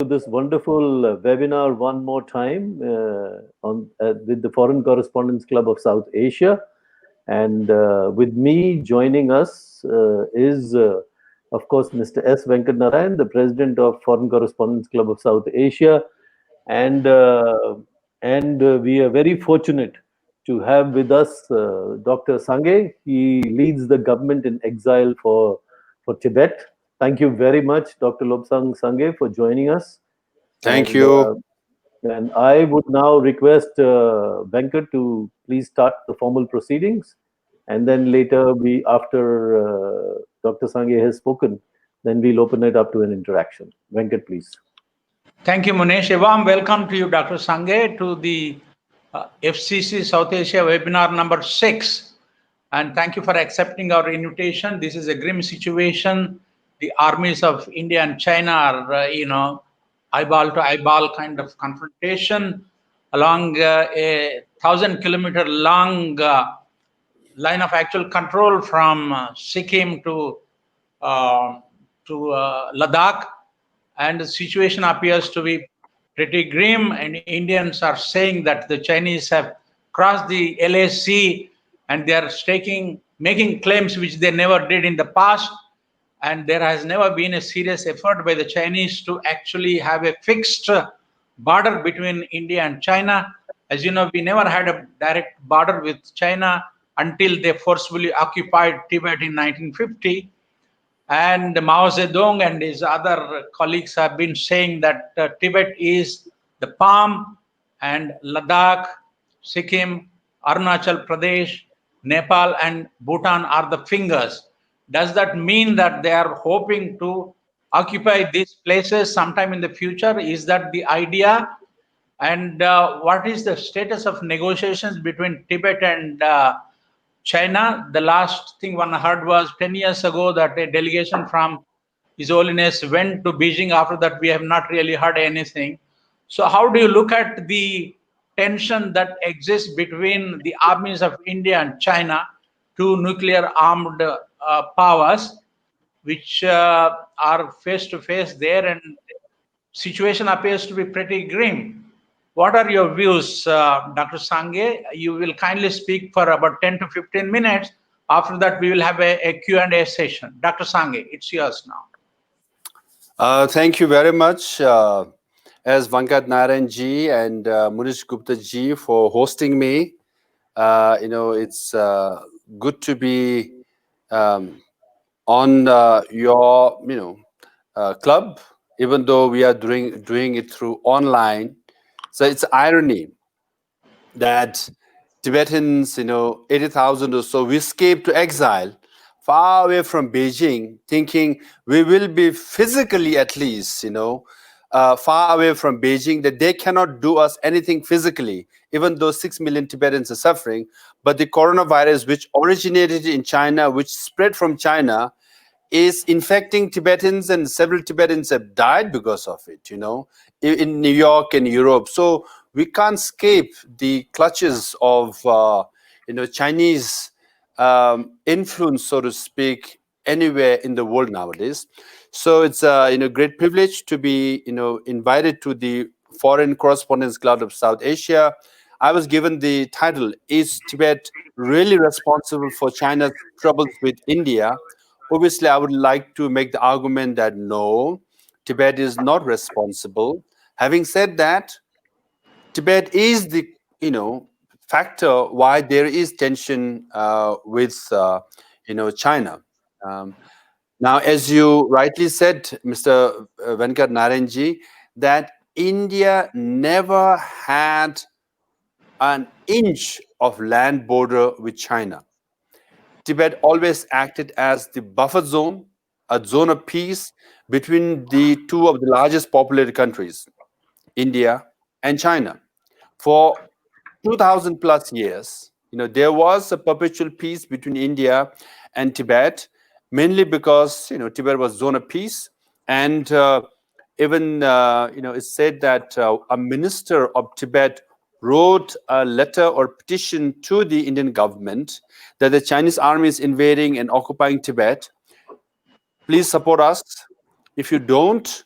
this wonderful webinar one more time with the Foreign Correspondents Club of South Asia. And with me joining us is, of course, Mr. S. Venkat Narayan, the President of Foreign Correspondents Club of South Asia. And we are very fortunate to have with us Dr. SANGAY. He leads the Government-In-Exile for Tibet. Thank you very much, Dr. LOBSANG SANGAY, for joining us. Thank you. And I would now request Venkat to please start the formal proceedings. And then later, after Dr. SANGAY has spoken, then we'll open it up to an interaction. Venkat, please. Thank you, Munesh. A warm welcome to you, Dr. SANGAY, to the FCC South Asia webinar number 6. And thank you for accepting our invitation. This is a grim situation. The armies of India and China are, eyeball to eyeball kind of confrontation along a 1,000-kilometer long line of actual control from Sikkim to Ladakh. And the situation appears to be pretty grim, and Indians are saying that the Chinese have crossed the LAC and they are making claims which they never did in the past. And there has never been a serious effort by the Chinese to actually have a fixed border between India and China. As you know, we never had a direct border with China until they forcibly occupied Tibet in 1950. And Mao Zedong and his other colleagues have been saying that Tibet is the palm, and Ladakh, Sikkim, Arunachal Pradesh, Nepal, and Bhutan are the fingers. Does that mean that they are hoping to occupy these places sometime in the future? Is that the idea? And what is the status of negotiations between Tibet and China? The last thing one heard was 10 years ago that a delegation from His Holiness went to Beijing. After that, we have not really heard anything. So how do you look at the tension that exists between the armies of India and China, two nuclear armed powers, which are face to face there, and situation appears to be pretty grim? What are your views, Dr. SANGAY? You will kindly speak for about 10 to 15 minutes. After that, we will have a Q&A session. Dr. SANGAY, it's yours now. Thank you very much, as Venkat Narayan ji and Munish Gupta ji, for hosting me. It's good to be on your club, even though we are doing it through online. So it's irony that Tibetans, 80,000 or so, we escaped to exile far away from Beijing, thinking we will be physically, at least, far away from Beijing, that they cannot do us anything physically, even though 6 million Tibetans are suffering. But the coronavirus, which originated in China, which spread from China, is infecting Tibetans, and several Tibetans have died because of it, in New York and Europe. So we can't escape the clutches of, Chinese influence, so to speak, anywhere in the world nowadays. So it's a great privilege to be invited to the Foreign Correspondents Club of South Asia. I was given the title, "Is Tibet really responsible for China's troubles with India?" Obviously, I would like to make the argument that no, Tibet is not responsible. Having said that, Tibet is the factor why there is tension with China. Now, as you rightly said, Mr. Venkat Narayan ji, that India never had an inch of land border with China. Tibet always acted as the buffer zone, a zone of peace between the two of the largest populated countries, India and China. For 2,000 plus years, there was a perpetual peace between India and Tibet, mainly because, Tibet was zone of peace. And even, it's said that a minister of Tibet wrote a letter or petition to the Indian government that the Chinese army is invading and occupying Tibet. Please support us. If you don't,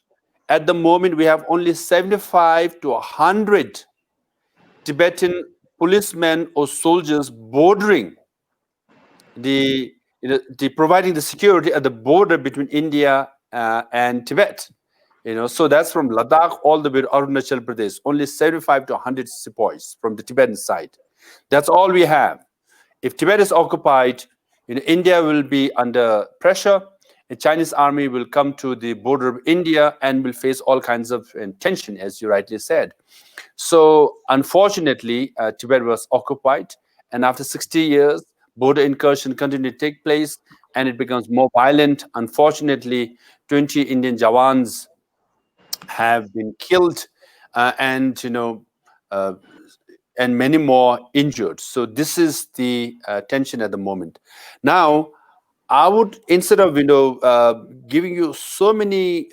at the moment we have only 75 to 100 Tibetan policemen or soldiers bordering the providing the security at the border between India and Tibet. So that's from Ladakh all the way to Arunachal Pradesh. Only 75 to 100 sepoys from the Tibetan side. That's all we have. If Tibet is occupied, India will be under pressure. The Chinese army will come to the border of India and will face all kinds of tension, as you rightly said. So unfortunately, Tibet was occupied, and after 60 years, border incursion continued to take place, and it becomes more violent. Unfortunately, 20 Indian Jawans have been killed, and many more injured. So this is the tension at the moment. Now, I would, instead of giving you so many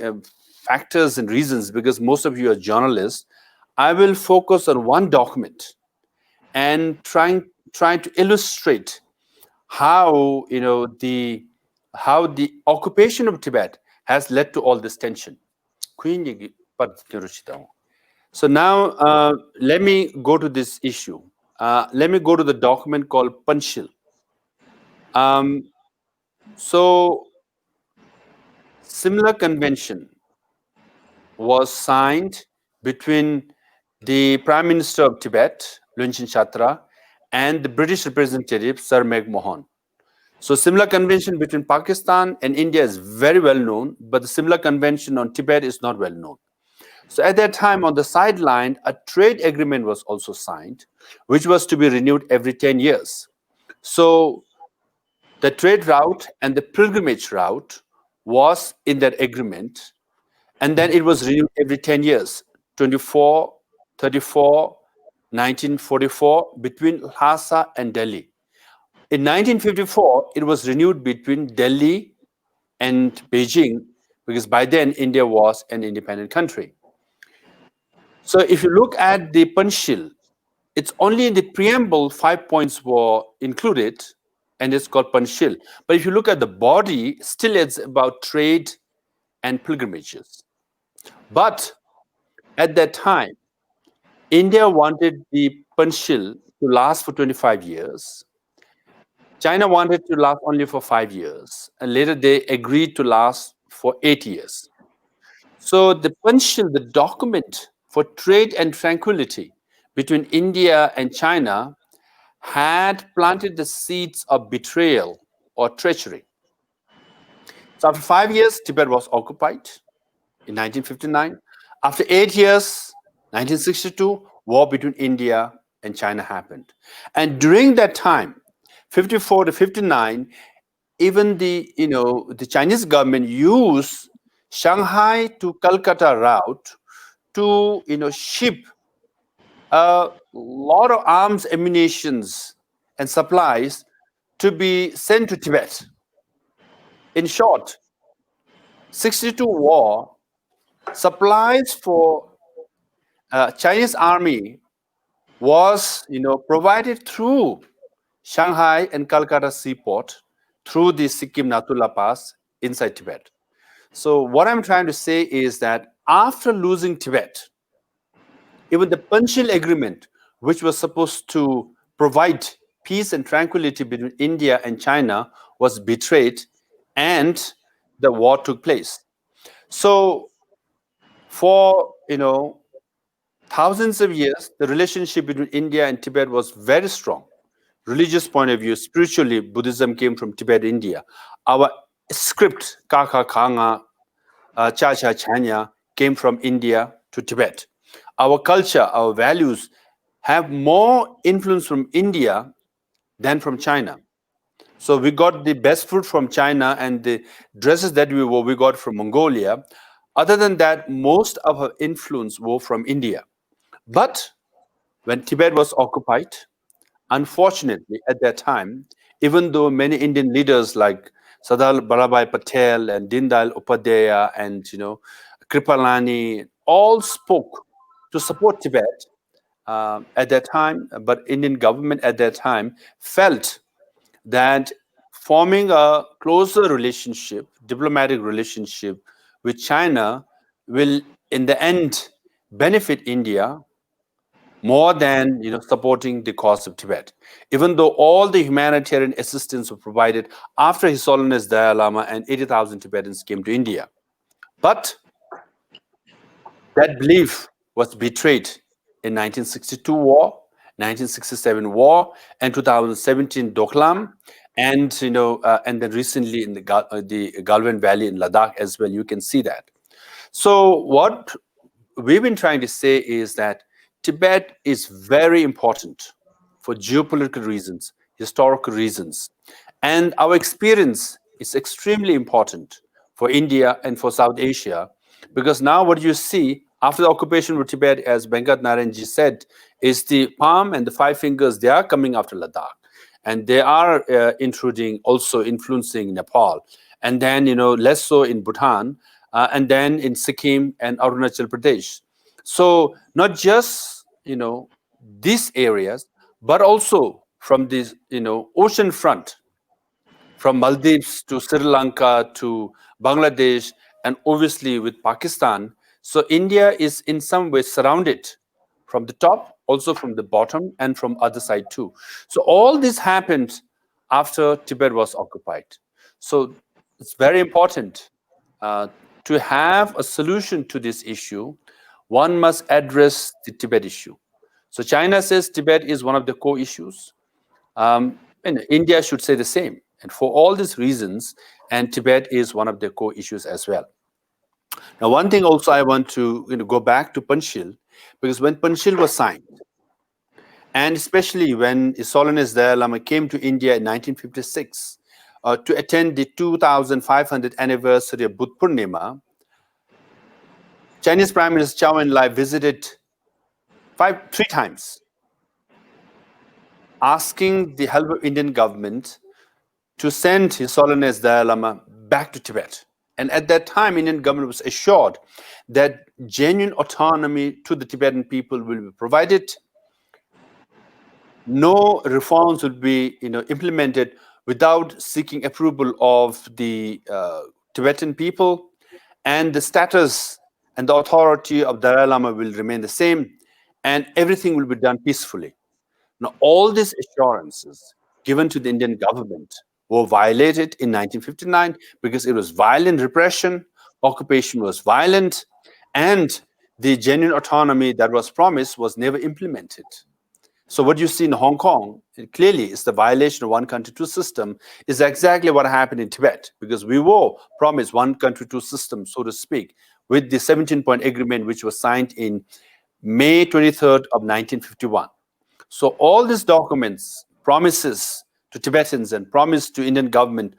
factors and reasons, because most of you are journalists, I will focus on one document and trying to illustrate how the occupation of Tibet has led to all this tension. So now let me go to this issue. Let me go to the document called Panchsheel. So similar convention was signed between the Prime Minister of Tibet, Lunshin Chatra, and the British representative, Sir Meg Mohan. So similar convention between Pakistan and India is very well known, but the similar convention on Tibet is not well known. So at that time, on the sideline, a trade agreement was also signed, which was to be renewed every 10 years. So the trade route and the pilgrimage route was in that agreement, and then it was renewed every 10 years, 24, 34, 1944, between Lhasa and Delhi. In 1954, it was renewed between Delhi and Beijing, because by then India was an independent country. So if you look at the Panchsheel, it's only in the preamble 5 points were included, and it's called Panchsheel. But if you look at the body, still it's about trade and pilgrimages. But at that time, India wanted the Panchsheel to last for 25 years. China wanted to last only for 5 years, and later they agreed to last for 8 years. So the Panchsheel, the document for trade and tranquility between India and China, had planted the seeds of betrayal or treachery. So after 5 years, Tibet was occupied in 1959. After 8 years, 1962, war between India and China happened. And during that time, 54 to 59, even the Chinese government used Shanghai to Calcutta route to ship a lot of arms, ammunitions, and supplies to be sent to Tibet. In short, 62 war, supplies for Chinese army was provided through Shanghai and Calcutta seaport through the Sikkim Natula Pass inside Tibet. So what I'm trying to say is that after losing Tibet, even the Panchsheel agreement, which was supposed to provide peace and tranquility between India and China, was betrayed, and the war took place. So for thousands of years, the relationship between India and Tibet was very strong. Religious point of view, spiritually, Buddhism came from Tibet, India. Our script, Kaka Kanga, Cha Cha Chanya, came from India to Tibet. Our culture, our values have more influence from India than from China. So we got the best food from China, and the dresses that we wore, we got from Mongolia. Other than that, most of our influence were from India. But when Tibet was occupied, unfortunately, at that time, even though many Indian leaders like Sardar Vallabhbhai Patel and Dindayal Upadhyaya and Kripalani all spoke to support Tibet at that time, but Indian government at that time felt that forming a closer relationship, diplomatic relationship with China will, in the end, benefit India more than supporting the cause of Tibet. Even though all the humanitarian assistance was provided after His Holiness Dalai Lama and 80,000 Tibetans came to India. But that belief was betrayed in 1962 war, 1967 war, and 2017 Doklam, and and then recently in the Galwan Valley in Ladakh as well. You can see that. So what we've been trying to say is that Tibet is very important for geopolitical reasons, historical reasons, and our experience is extremely important for India and for South Asia, because now what you see after the occupation of Tibet, as Venkat Narayanji said, is the palm and the five fingers, they are coming after Ladakh, and they are influencing Nepal, and then less so in Bhutan, and then in Sikkim and Arunachal Pradesh. So not just these areas, but also from this ocean front, from Maldives to Sri Lanka to Bangladesh, and obviously with Pakistan. So India is in some way surrounded from the top, also from the bottom, and from other side too. So all this happened after Tibet was occupied. So it's very important to have a solution to this issue. One must address the Tibet issue. So China says Tibet is one of the core issues. And India should say the same. And for all these reasons, and Tibet is one of the core issues as well. Now, one thing also I want to go back to Panchsheel, because when Panchsheel was signed, and especially when His Holiness Dalai Lama came to India in 1956 to attend the 2500th anniversary of Buddha Purnima, Chinese Prime Minister Zhou Enlai visited three times, asking the help of Indian government to send His Holiness Dalai Lama back to Tibet. And at that time, Indian government was assured that genuine autonomy to the Tibetan people will be provided. No reforms will be implemented without seeking approval of the Tibetan people, and the status and the authority of Dalai Lama will remain the same, and everything will be done peacefully. Now, all these assurances given to the Indian government were violated in 1959 because it was violent repression, occupation was violent, and the genuine autonomy that was promised was never implemented. So what you see in Hong Kong, clearly is the violation of one country, two system, is exactly what happened in Tibet, because we were promised one country, two system, so to speak, with the 17-point agreement, which was signed in May 23rd of 1951. So all these documents, promises to Tibetans and promise to Indian government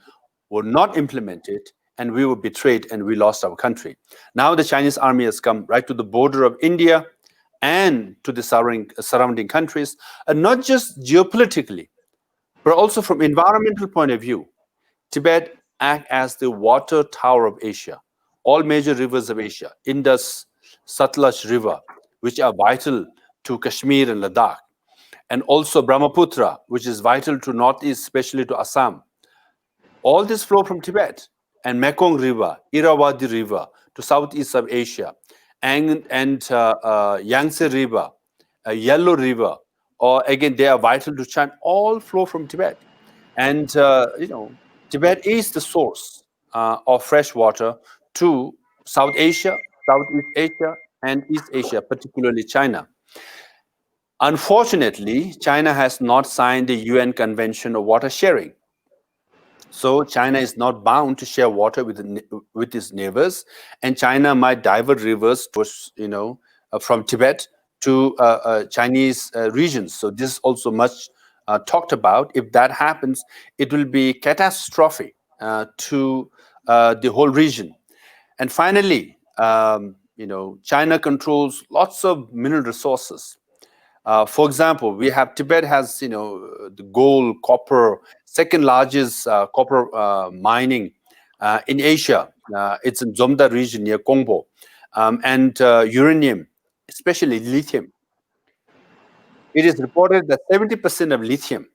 were not implemented, and we were betrayed and we lost our country. Now the Chinese army has come right to the border of India and to the surrounding countries, and not just geopolitically, but also from environmental point of view. Tibet acts as the water tower of Asia. All major rivers of Asia, Indus, Satluj River, which are vital to Kashmir and Ladakh, and also Brahmaputra, which is vital to Northeast, especially to Assam. All this flow from Tibet, and Mekong River, Irrawaddy River to Southeast of Asia, and Yangtze River, Yellow River, or again, they are vital to China, all flow from Tibet. And, Tibet is the source of fresh water to South Asia, Southeast Asia, and East Asia, particularly China. Unfortunately, China has not signed the UN Convention of Water Sharing. So China is not bound to share water with its neighbors, and China might divert rivers towards, from Tibet to Chinese regions. So this is also much talked about. If that happens, it will be catastrophic to the whole region. And finally, China controls lots of mineral resources. For example, we have Tibet has the gold, copper, second largest copper mining in Asia. It's in Zomda region near Kongbo, and uranium, especially lithium. It is reported that 70% of lithium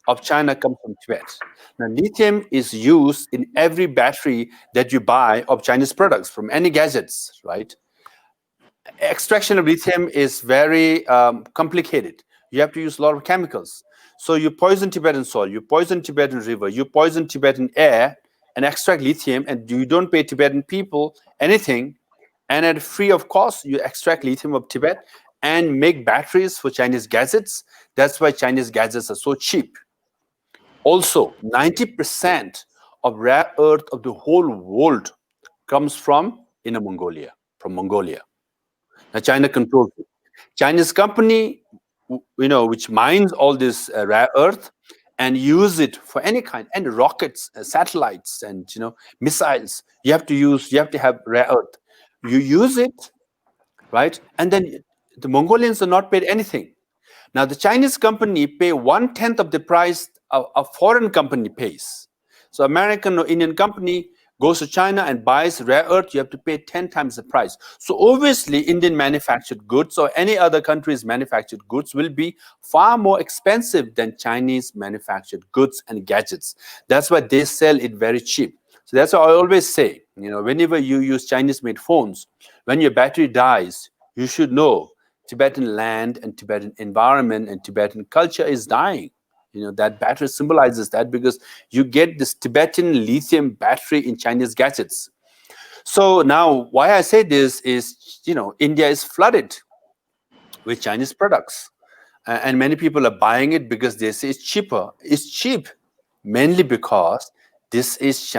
of China comes from Tibet. Now, lithium is used in every battery that you buy of Chinese products, from any gadgets, right? Extraction of lithium is very complicated. You have to use a lot of chemicals. So you poison Tibetan soil, you poison Tibetan river, you poison Tibetan air, and extract lithium, and you don't pay Tibetan people anything. And at free of cost, you extract lithium of Tibet and make batteries for Chinese gadgets. That's why Chinese gadgets are so cheap. Also, 90% of rare earth of the whole world comes from Inner Mongolia, from Mongolia. Now, China controls it. Chinese company, which mines all this rare earth and use it for any kind, and rockets, satellites, and missiles. You have to have rare earth. You use it, right? And then the Mongolians are not paid anything. Now, the Chinese company pay 1/10 of the price a foreign company pays. So American or Indian company goes to China and buys rare earth, you have to pay 10 times the price. So obviously, Indian manufactured goods or any other country's manufactured goods will be far more expensive than Chinese manufactured goods and gadgets. That's why they sell it very cheap. So that's why I always say, whenever you use Chinese-made phones, when your battery dies, you should know Tibetan land and Tibetan environment and Tibetan culture is dying. That battery symbolizes that, because you get this Tibetan lithium battery in Chinese gadgets. So now why I say this is, India is flooded with Chinese products. And many people are buying it because they say it's cheaper. It's cheap mainly because this is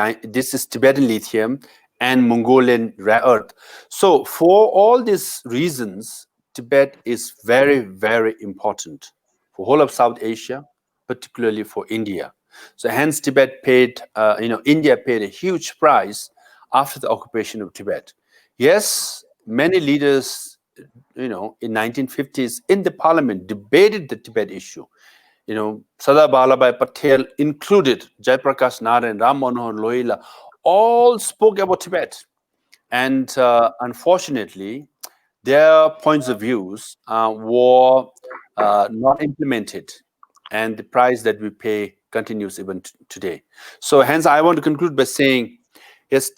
Tibetan lithium and Mongolian rare earth. So for all these reasons, Tibet is very, very important for whole of South Asia, particularly for India. So hence India paid a huge price after the occupation of Tibet. Yes, many leaders, in 1950s in the parliament debated the Tibet issue. Sardar Vallabhbhai Patel included, Jayaprakash Narayan, Ram Manohar Lohila, all spoke about Tibet. And unfortunately, their points of views were not implemented. And the price that we pay continues even today. So hence, I want to conclude by saying, yes,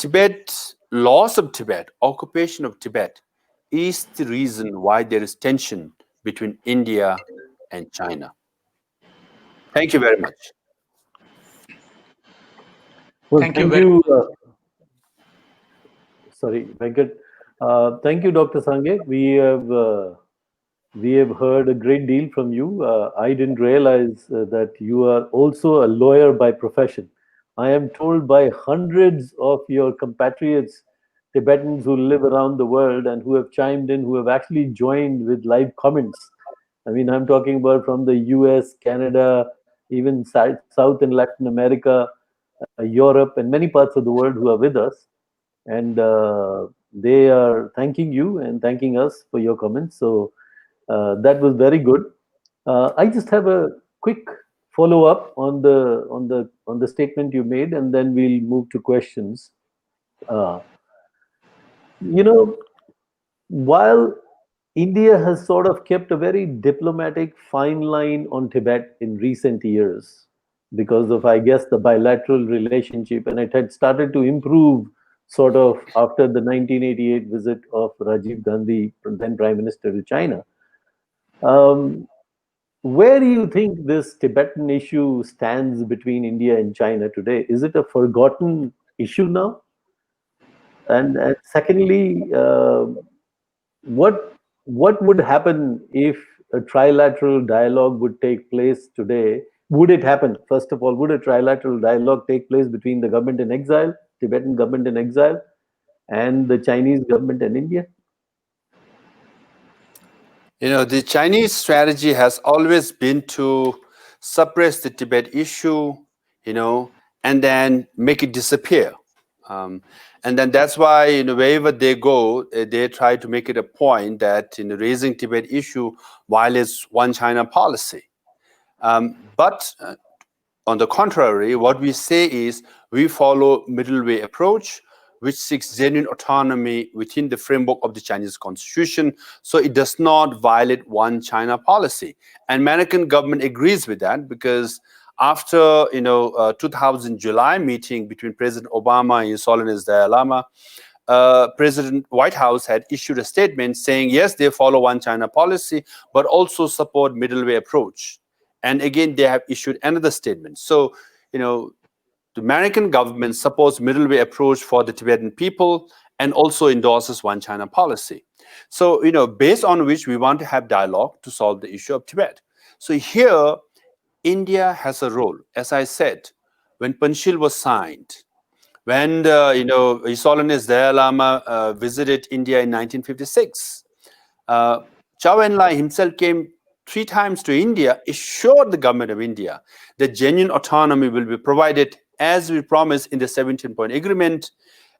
loss of Tibet, occupation of Tibet is the reason why there is tension between India and China. Thank you very much. Well, Thank you very much. Sorry, Venkat. Thank you, Dr. Sangay. We have heard a great deal from you. I didn't realize that you are also a lawyer by profession. I am told by hundreds of your compatriots, Tibetans who live around the world and who have chimed in, who have actually joined with live comments. I mean, I'm talking about from the US, Canada, even South and Latin America, Europe, and many parts of the world who are with us. And they are thanking you and thanking us for your comments. So that was very good. I just have a quick follow up on the statement you made, and then we'll move to questions. While India has sort of kept a very diplomatic fine line on Tibet in recent years because of, I guess, the bilateral relationship, and it had started to improve sort of after the 1988 visit of Rajiv Gandhi, then Prime Minister, to China. Where do you think this Tibetan issue stands between India and China today? Is it a forgotten issue now? And secondly, what would happen if a trilateral dialogue would take place today? Would it happen? First of all, would a trilateral dialogue take place between the government in exile, Tibetan government in exile, and the Chinese government in India? The Chinese strategy has always been to suppress the Tibet issue, and then make it disappear. And then that's why, wherever they go, they try to make it a point that raising Tibet issue violates one China policy. But on the contrary, what we say is we follow middle way approach, which seeks genuine autonomy within the framework of the Chinese constitution, so it does not violate one China policy. And American government agrees with that, because after 2000 July meeting between President Obama and His Holiness Dalai Lama, President White House had issued a statement saying, yes, they follow one China policy, but also support middle way approach. And again, they have issued another statement. So, the American government supports middle way approach for the Tibetan people and also endorses one China policy. So, based on which we want to have dialogue to solve the issue of Tibet. So here, India has a role. As I said, when Panchsheel was signed, when His Holiness Dalai Lama visited India in 1956, Chow Enlai himself came 3 times to India, assured the government of India that genuine autonomy will be provided as we promised in the 17-point agreement.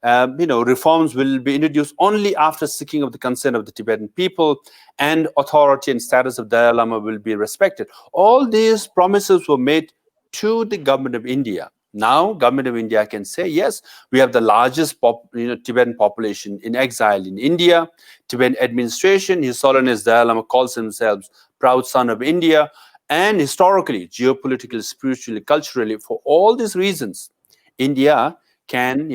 Reforms will be introduced only after seeking of the consent of the Tibetan people, and authority and status of Dalai Lama will be respected. All these promises were made to the government of India. Now, government of India can say, yes, we have the largest Tibetan population in exile in India. Tibetan administration, His Holiness Dalai Lama calls himself proud son of India. And historically, geopolitically, spiritually, culturally, for all these reasons, India can,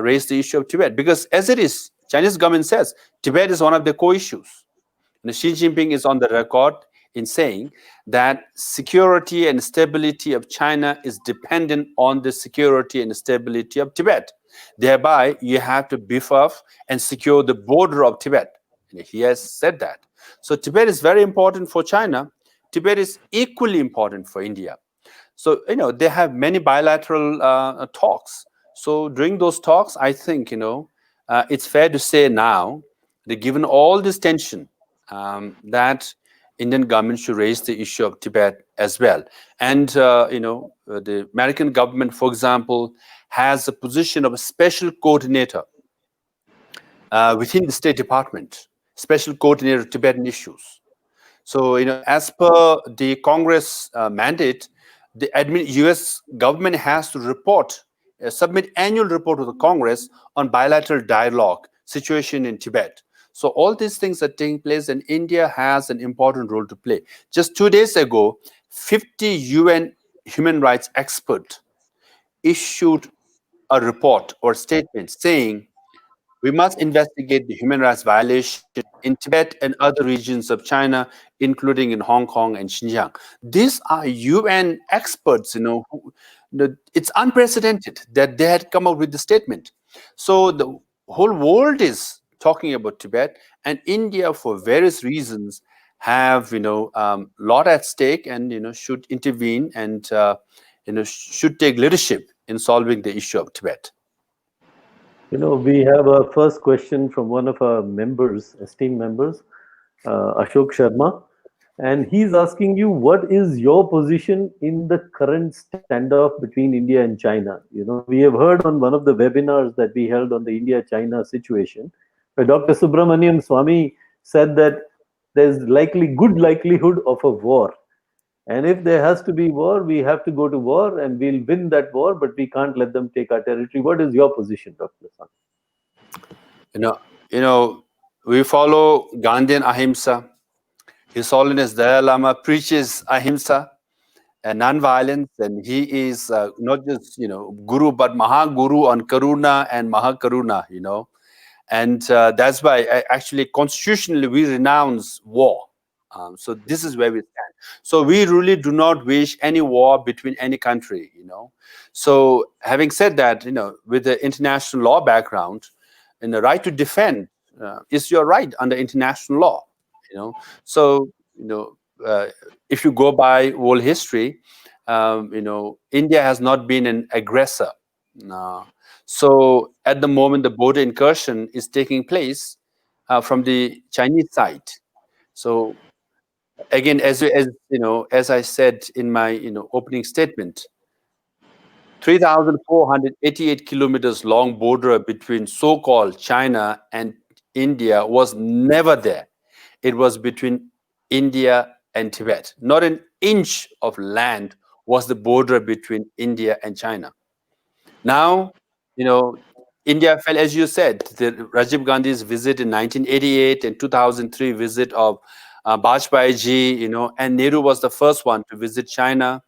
raise the issue of Tibet. Because as it is, Chinese government says, Tibet is one of the core issues. And Xi Jinping is on the record in saying that security and stability of China is dependent on the security and stability of Tibet. Thereby, you have to beef up and secure the border of Tibet. And he has said that. So Tibet is very important for China. Tibet is equally important for India. So, they have many bilateral talks. So during those talks, I think, it's fair to say now that given all this tension, that Indian government should raise the issue of Tibet as well. And, the American government, for example, has a position of a special coordinator within the State Department, special coordinator of Tibetan issues. So, as per the Congress mandate, the US government has to submit annual report to the Congress on bilateral dialogue, situation in Tibet. So all these things are taking place, and India has an important role to play. Just 2 days ago, 50 UN human rights experts issued a report or statement saying we must investigate the human rights violation in Tibet and other regions of China, including in Hong Kong and Xinjiang. These are UN experts, it's unprecedented that they had come up with the statement. So the whole world is talking about Tibet, and India, for various reasons, have lot at stake, and should intervene and should take leadership in solving the issue of Tibet. We have a first question from one of our members, esteemed members, Ashok Sharma, and he's asking you, what is your position in the current standoff between India and China? We have heard on one of the webinars that we held on the India-China situation, where Dr. Subramanian Swamy said that there's good likelihood of a war. And if there has to be war, we have to go to war, and we'll win that war, but we can't let them take our territory. What is your position, Dr. San? We follow Gandhian ahimsa. His Holiness Dalai Lama preaches ahimsa and non-violence, and he is not just guru, but mahaguru on karuna and mahakaruna. And that's why actually constitutionally we renounce war. So this is where we stand. So we really do not wish any war between any country. So having said that, with the international law background, and the right to defend is your right under international law. So if you go by world history, India has not been an aggressor. So at the moment, the border incursion is taking place from the Chinese side. So again, as I said in my opening statement, 3,488 kilometers long border between so-called China and India was never there. It was between India and Tibet. Not an inch of land was the border between India and China. Now, India fell, as you said, the Rajiv Gandhi's visit in 1988 and 2003 visit of Bajpayee ji, and Nehru was the first one to visit China.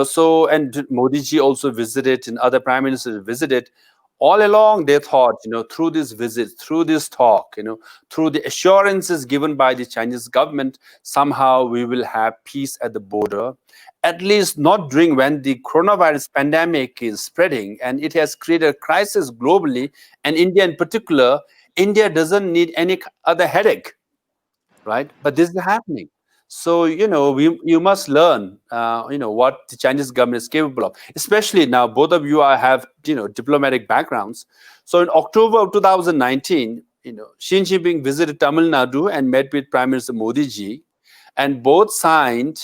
So, and Modi ji also visited, and other prime ministers visited. All along, they thought, through this visit, through this talk, through the assurances given by the Chinese government, somehow we will have peace at the border. At least not during when the coronavirus pandemic is spreading, and it has created a crisis globally, and India in particular. India doesn't need any other headache, right? But this is happening. So, you must learn, what the Chinese government is capable of. Especially now, both of you have, diplomatic backgrounds. So in October of 2019, Xi Jinping visited Tamil Nadu and met with Prime Minister Modi ji, and both signed,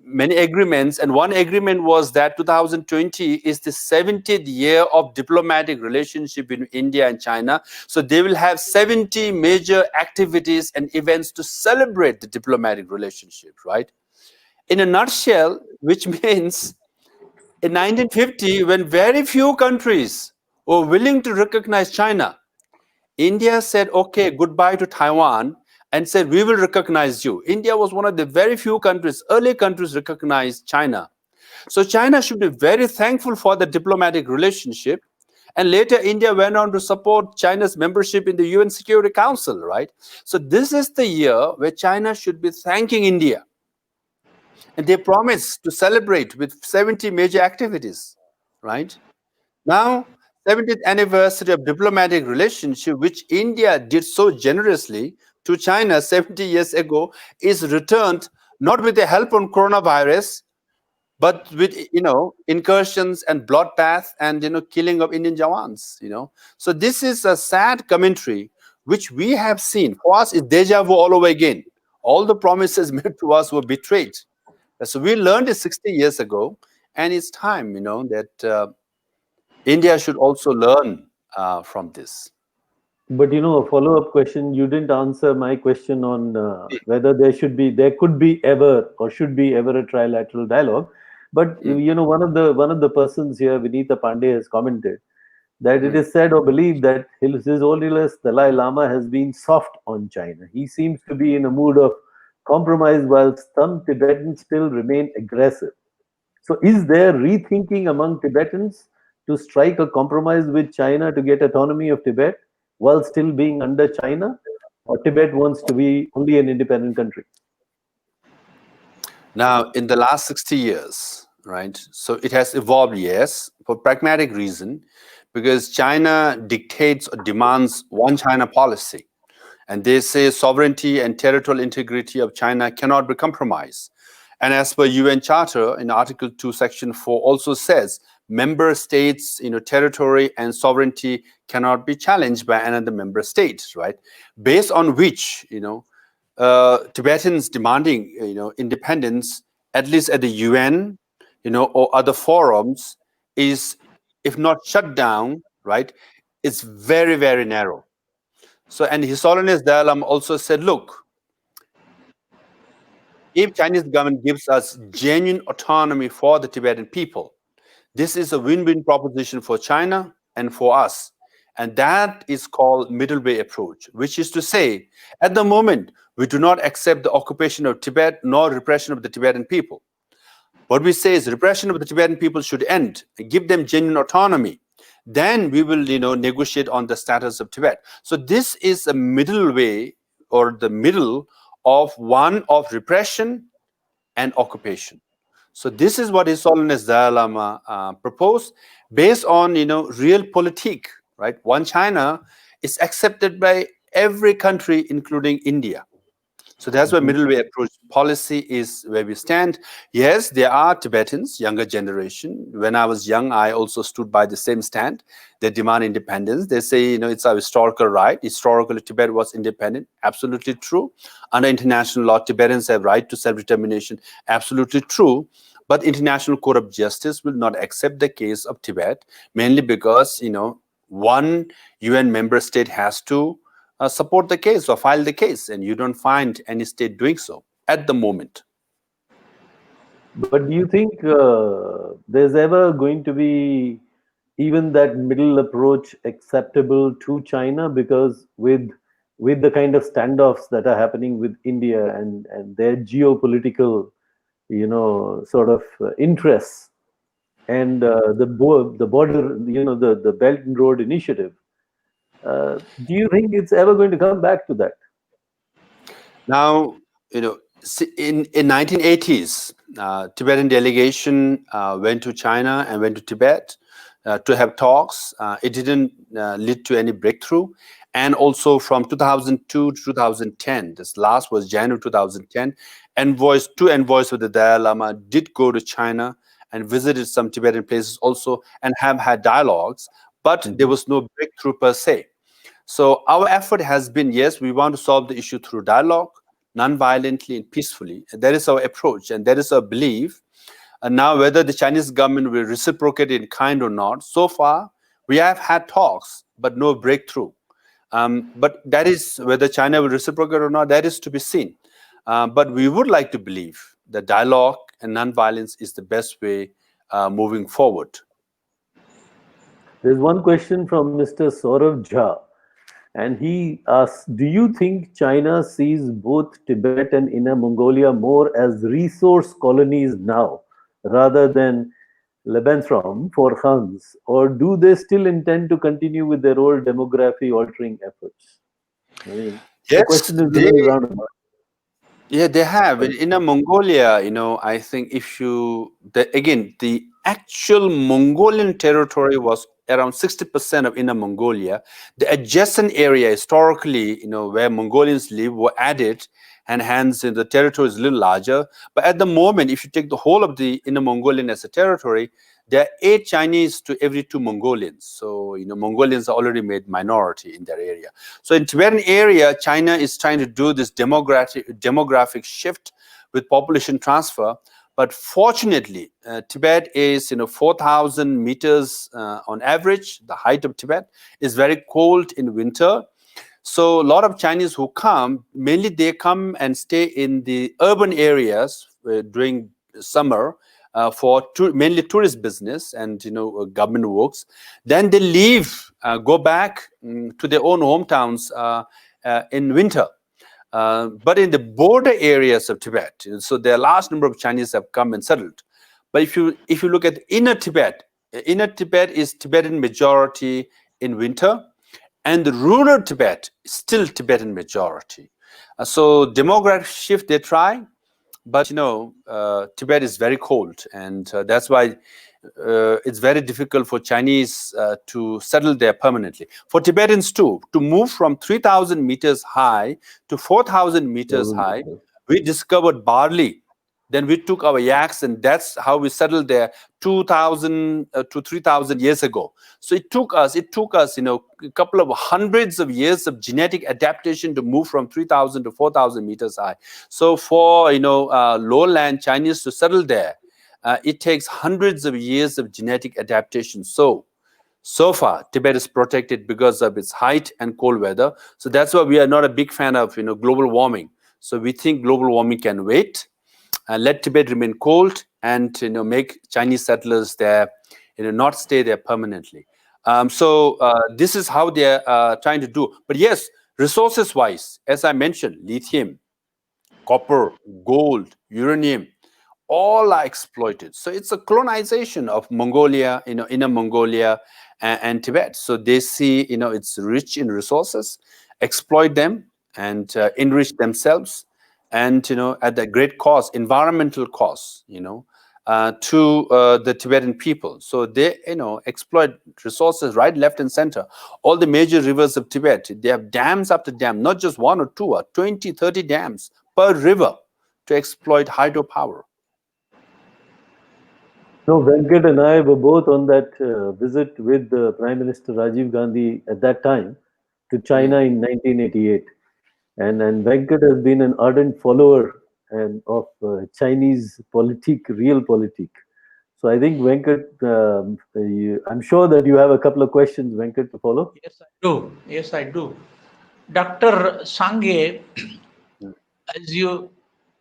many agreements, and one agreement was that 2020 is the 70th year of diplomatic relationship between India and China. So they will have 70 major activities and events to celebrate the diplomatic relationship, right? In a nutshell, which means in 1950, when very few countries were willing to recognize China, India said, okay, goodbye to Taiwan, and said, we will recognize you. India was one of the very few countries, early countries, recognized China. So China should be very thankful for the diplomatic relationship. And later, India went on to support China's membership in the UN Security Council, right? So this is the year where China should be thanking India. And they promised to celebrate with 70 major activities, right? Now, 70th anniversary of diplomatic relationship, which India did so generously to China 70 years ago, is returned not with the help on coronavirus, but with incursions and bloodbath and killing of Indian Jawans. So this is a sad commentary which we have seen. For us, it's deja vu all over again. All the promises made to us were betrayed. So we learned it 60 years ago, and it's time that India should also learn from this. But a follow-up question. You didn't answer my question on whether there could be ever or should be ever a trilateral dialogue. But one of the persons here, Vinita Pandey, has commented that it is said or believed that His Holiness Dalai Lama has been soft on China. He seems to be in a mood of compromise, while some Tibetans still remain aggressive. So, is there rethinking among Tibetans to strike a compromise with China to get autonomy of Tibet while still being under China? Or Tibet wants to be only an independent country? Now, in the last 60 years, right, so it has evolved, yes, for pragmatic reason, because China dictates or demands one China policy. And they say sovereignty and territorial integrity of China cannot be compromised. And as per UN Charter, in Article 2, Section 4, also says member states, territory and sovereignty cannot be challenged by another member state, right? Based on which, Tibetans demanding, independence, at least at the UN, or other forums, is, if not shut down, right, it's very, very narrow. So, and His Holiness Dalai Lama also said, look, if Chinese government gives us genuine autonomy for the Tibetan people, this is a win-win proposition for China and for us. And that is called middle way approach, which is to say, at the moment, we do not accept the occupation of Tibet nor repression of the Tibetan people. What we say is repression of the Tibetan people should end, give them genuine autonomy. Then we will, negotiate on the status of Tibet. So this is a middle way, or the middle of one of repression and occupation. So this is what His Holiness Dalai Lama proposed, based on realpolitik, right? One China is accepted by every country, including India. So that's why middle way approach policy is where we stand. Yes, there are Tibetans, younger generation. When I was young, I also stood by the same stand. They demand independence. They say, it's our historical right. Historically, Tibet was independent. Absolutely true. Under international law, Tibetans have right to self-determination. Absolutely true. But International Court of Justice will not accept the case of Tibet, mainly because, one UN member state has to support the case or file the case, and you don't find any state doing so at the moment. But do you think there's ever going to be even that middle approach acceptable to China? Because with the kind of standoffs that are happening with India and their geopolitical sort of interests, and the border, the Belt and Road Initiative. Do you think it's ever going to come back to that? Now, in 1980s, Tibetan delegation went to China and went to Tibet to have talks. It didn't lead to any breakthrough. And also from 2002 to 2010, this last was January 2010, two envoys of the Dalai Lama did go to China and visited some Tibetan places also and have had dialogues, but there was no breakthrough per se. So our effort has been, yes, we want to solve the issue through dialogue, non-violently and peacefully. And that is our approach, and that is our belief. And now, whether the Chinese government will reciprocate in kind or not, so far we have had talks, but no breakthrough. But that is whether China will reciprocate or not, that is to be seen. But we would like to believe that dialogue and non-violence is the best way moving forward. There's one question from Mr. Saurav Jha, and he asks, do you think China sees both Tibet and Inner Mongolia more as resource colonies now, rather than Lebensraum for Huns, or do they still intend to continue with their old demography-altering efforts? I mean, the question is a little roundabout. Yeah, they have. In Inner Mongolia, I think again, the actual Mongolian territory was around 60% of Inner Mongolia. The adjacent area, historically, where Mongolians live, were added, and hence the territory is a little larger. But at the moment, if you take the whole of the Inner Mongolian as a territory, there are 8 Chinese to every 2 Mongolians. So, Mongolians are already made minority in that area. So in Tibetan area, China is trying to do this demographic shift with population transfer. But fortunately, Tibet is 4,000 meters on average. The height of Tibet is very cold in winter. So a lot of Chinese who come, mainly they come and stay in the urban areas during summer for mainly tourist business and government works. Then they leave, go back to their own hometowns in winter. But in the border areas of Tibet, so there are a large number of Chinese have come and settled. But if you look at inner Tibet is Tibetan majority in winter, and the rural Tibet is still Tibetan majority. So demographic shift they try, but Tibet is very cold, and that's why it's very difficult for Chinese to settle there permanently. For Tibetans too, to move from 3,000 meters high to 4,000 meters high, we discovered barley. Then we took our yaks, and that's how we settled there 2,000 to 3,000 years ago. So it took us, a couple of hundreds of years of genetic adaptation to move from 3,000 to 4,000 meters high. So for lowland Chinese to settle there, it takes hundreds of years of genetic adaptation. So far, Tibet is protected because of its height and cold weather. So that's why we are not a big fan of global warming. So we think global warming can wait. Let Tibet remain cold, and make Chinese settlers there, not stay there permanently. So this is how they are trying to do. But yes, resources-wise, as I mentioned, lithium, copper, gold, uranium, all are exploited. So it's a colonization of Mongolia, Inner Mongolia and Tibet. So they see, it's rich in resources, exploit them and enrich themselves. And at the great cost, environmental cost, to the Tibetan people. So they exploit resources right, left, and center. All the major rivers of Tibet, they have dams after dam, not just 1 or 2, or 20, 30 dams per river to exploit hydropower. No, Venkat and I were both on that visit with Prime Minister Rajiv Gandhi at that time to China in 1988. And Venkat has been an ardent follower of Chinese real politique. So I think Venkat, I'm sure that you have a couple of questions, Venkat, to follow. Yes, I do. Dr. SANGAY, as you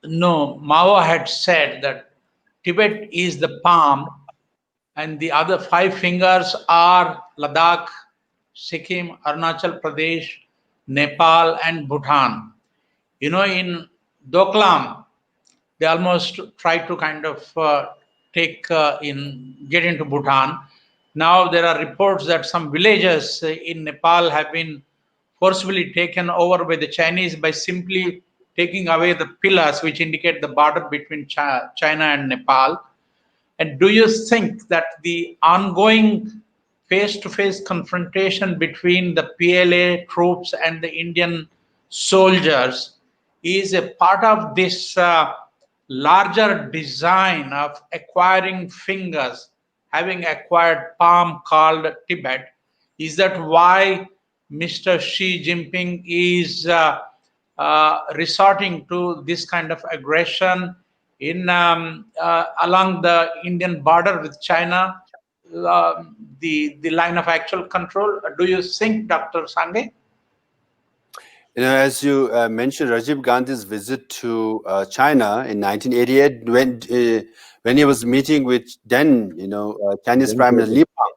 know, Mao had said that Tibet is the palm and the other 5 fingers are Ladakh, Sikkim, Arunachal Pradesh, Nepal, and Bhutan. In Doklam, they almost tried to kind of get into Bhutan. Now there are reports that some villages in Nepal have been forcibly taken over by the Chinese by simply taking away the pillars which indicate the border between China and Nepal. And do you think that the ongoing face-to-face confrontation between the PLA troops and the Indian soldiers is a part of this larger design of acquiring fingers, having acquired palm called Tibet? Is that why Mr. Xi Jinping is resorting to this kind of aggression in along the Indian border with China, the line of actual control? Do you think, Dr. Sange? As you mentioned, Rajiv Gandhi's visit to China in 1988, when he was meeting with then, Chinese Prime Minister Li Peng,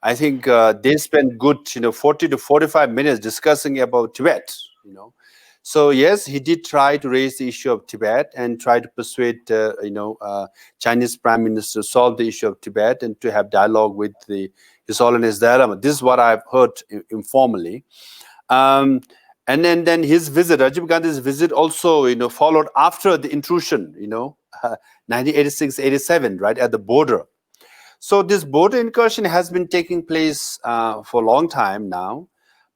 I think they spent good, 40 to 45 minutes discussing about Tibet. So yes, he did try to raise the issue of Tibet and try to persuade, Chinese Prime Minister to solve the issue of Tibet and to have dialogue with His Holiness Dalai Lama. This is what I've heard informally. And then his visit, Rajiv Gandhi's visit, also followed after the intrusion, 1986-87, right at the border. So this border incursion has been taking place for a long time now.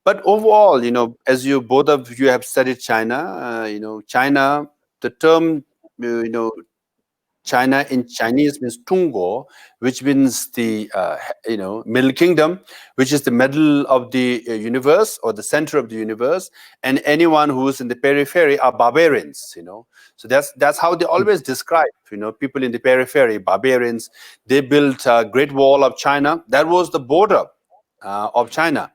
But overall, as both of you have studied China, China, the term, China in Chinese means Tungo, which means the Middle Kingdom, which is the middle of the universe or the center of the universe, and anyone who is in the periphery are barbarians. So that's how they always describe people in the periphery, barbarians. They built a Great Wall of China. That was the border of China.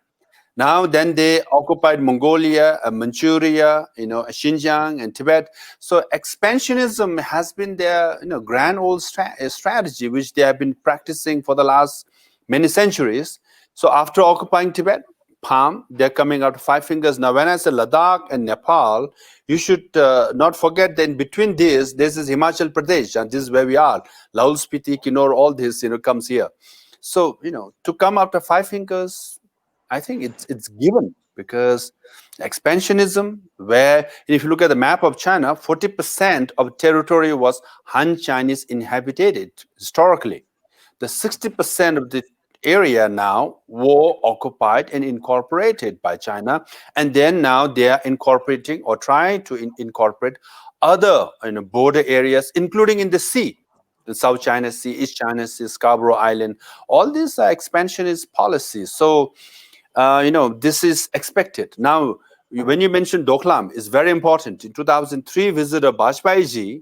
Now, then they occupied Mongolia, Manchuria, Xinjiang and Tibet. So expansionism has been their, grand old strategy, which they have been practicing for the last many centuries. So after occupying Tibet, palm, they're coming out 5 fingers. Now, when I say Ladakh and Nepal, you should not forget that in between this is Himachal Pradesh, and this is where we are. Laul Spiti, Kinnaur, all this, comes here. So, to come after 5 fingers, I think it's given, because expansionism, where if you look at the map of China, 40% of territory was Han Chinese inhabited historically. The 60% of the area now were occupied and incorporated by China, and then now they are incorporating or trying to incorporate other border areas, including in the sea. The South China Sea, East China Sea, Scarborough Island. All these are expansionist policies. So this is expected. Now, when you mentioned Doklam, it's very important. In 2003 visit of Bajpayee,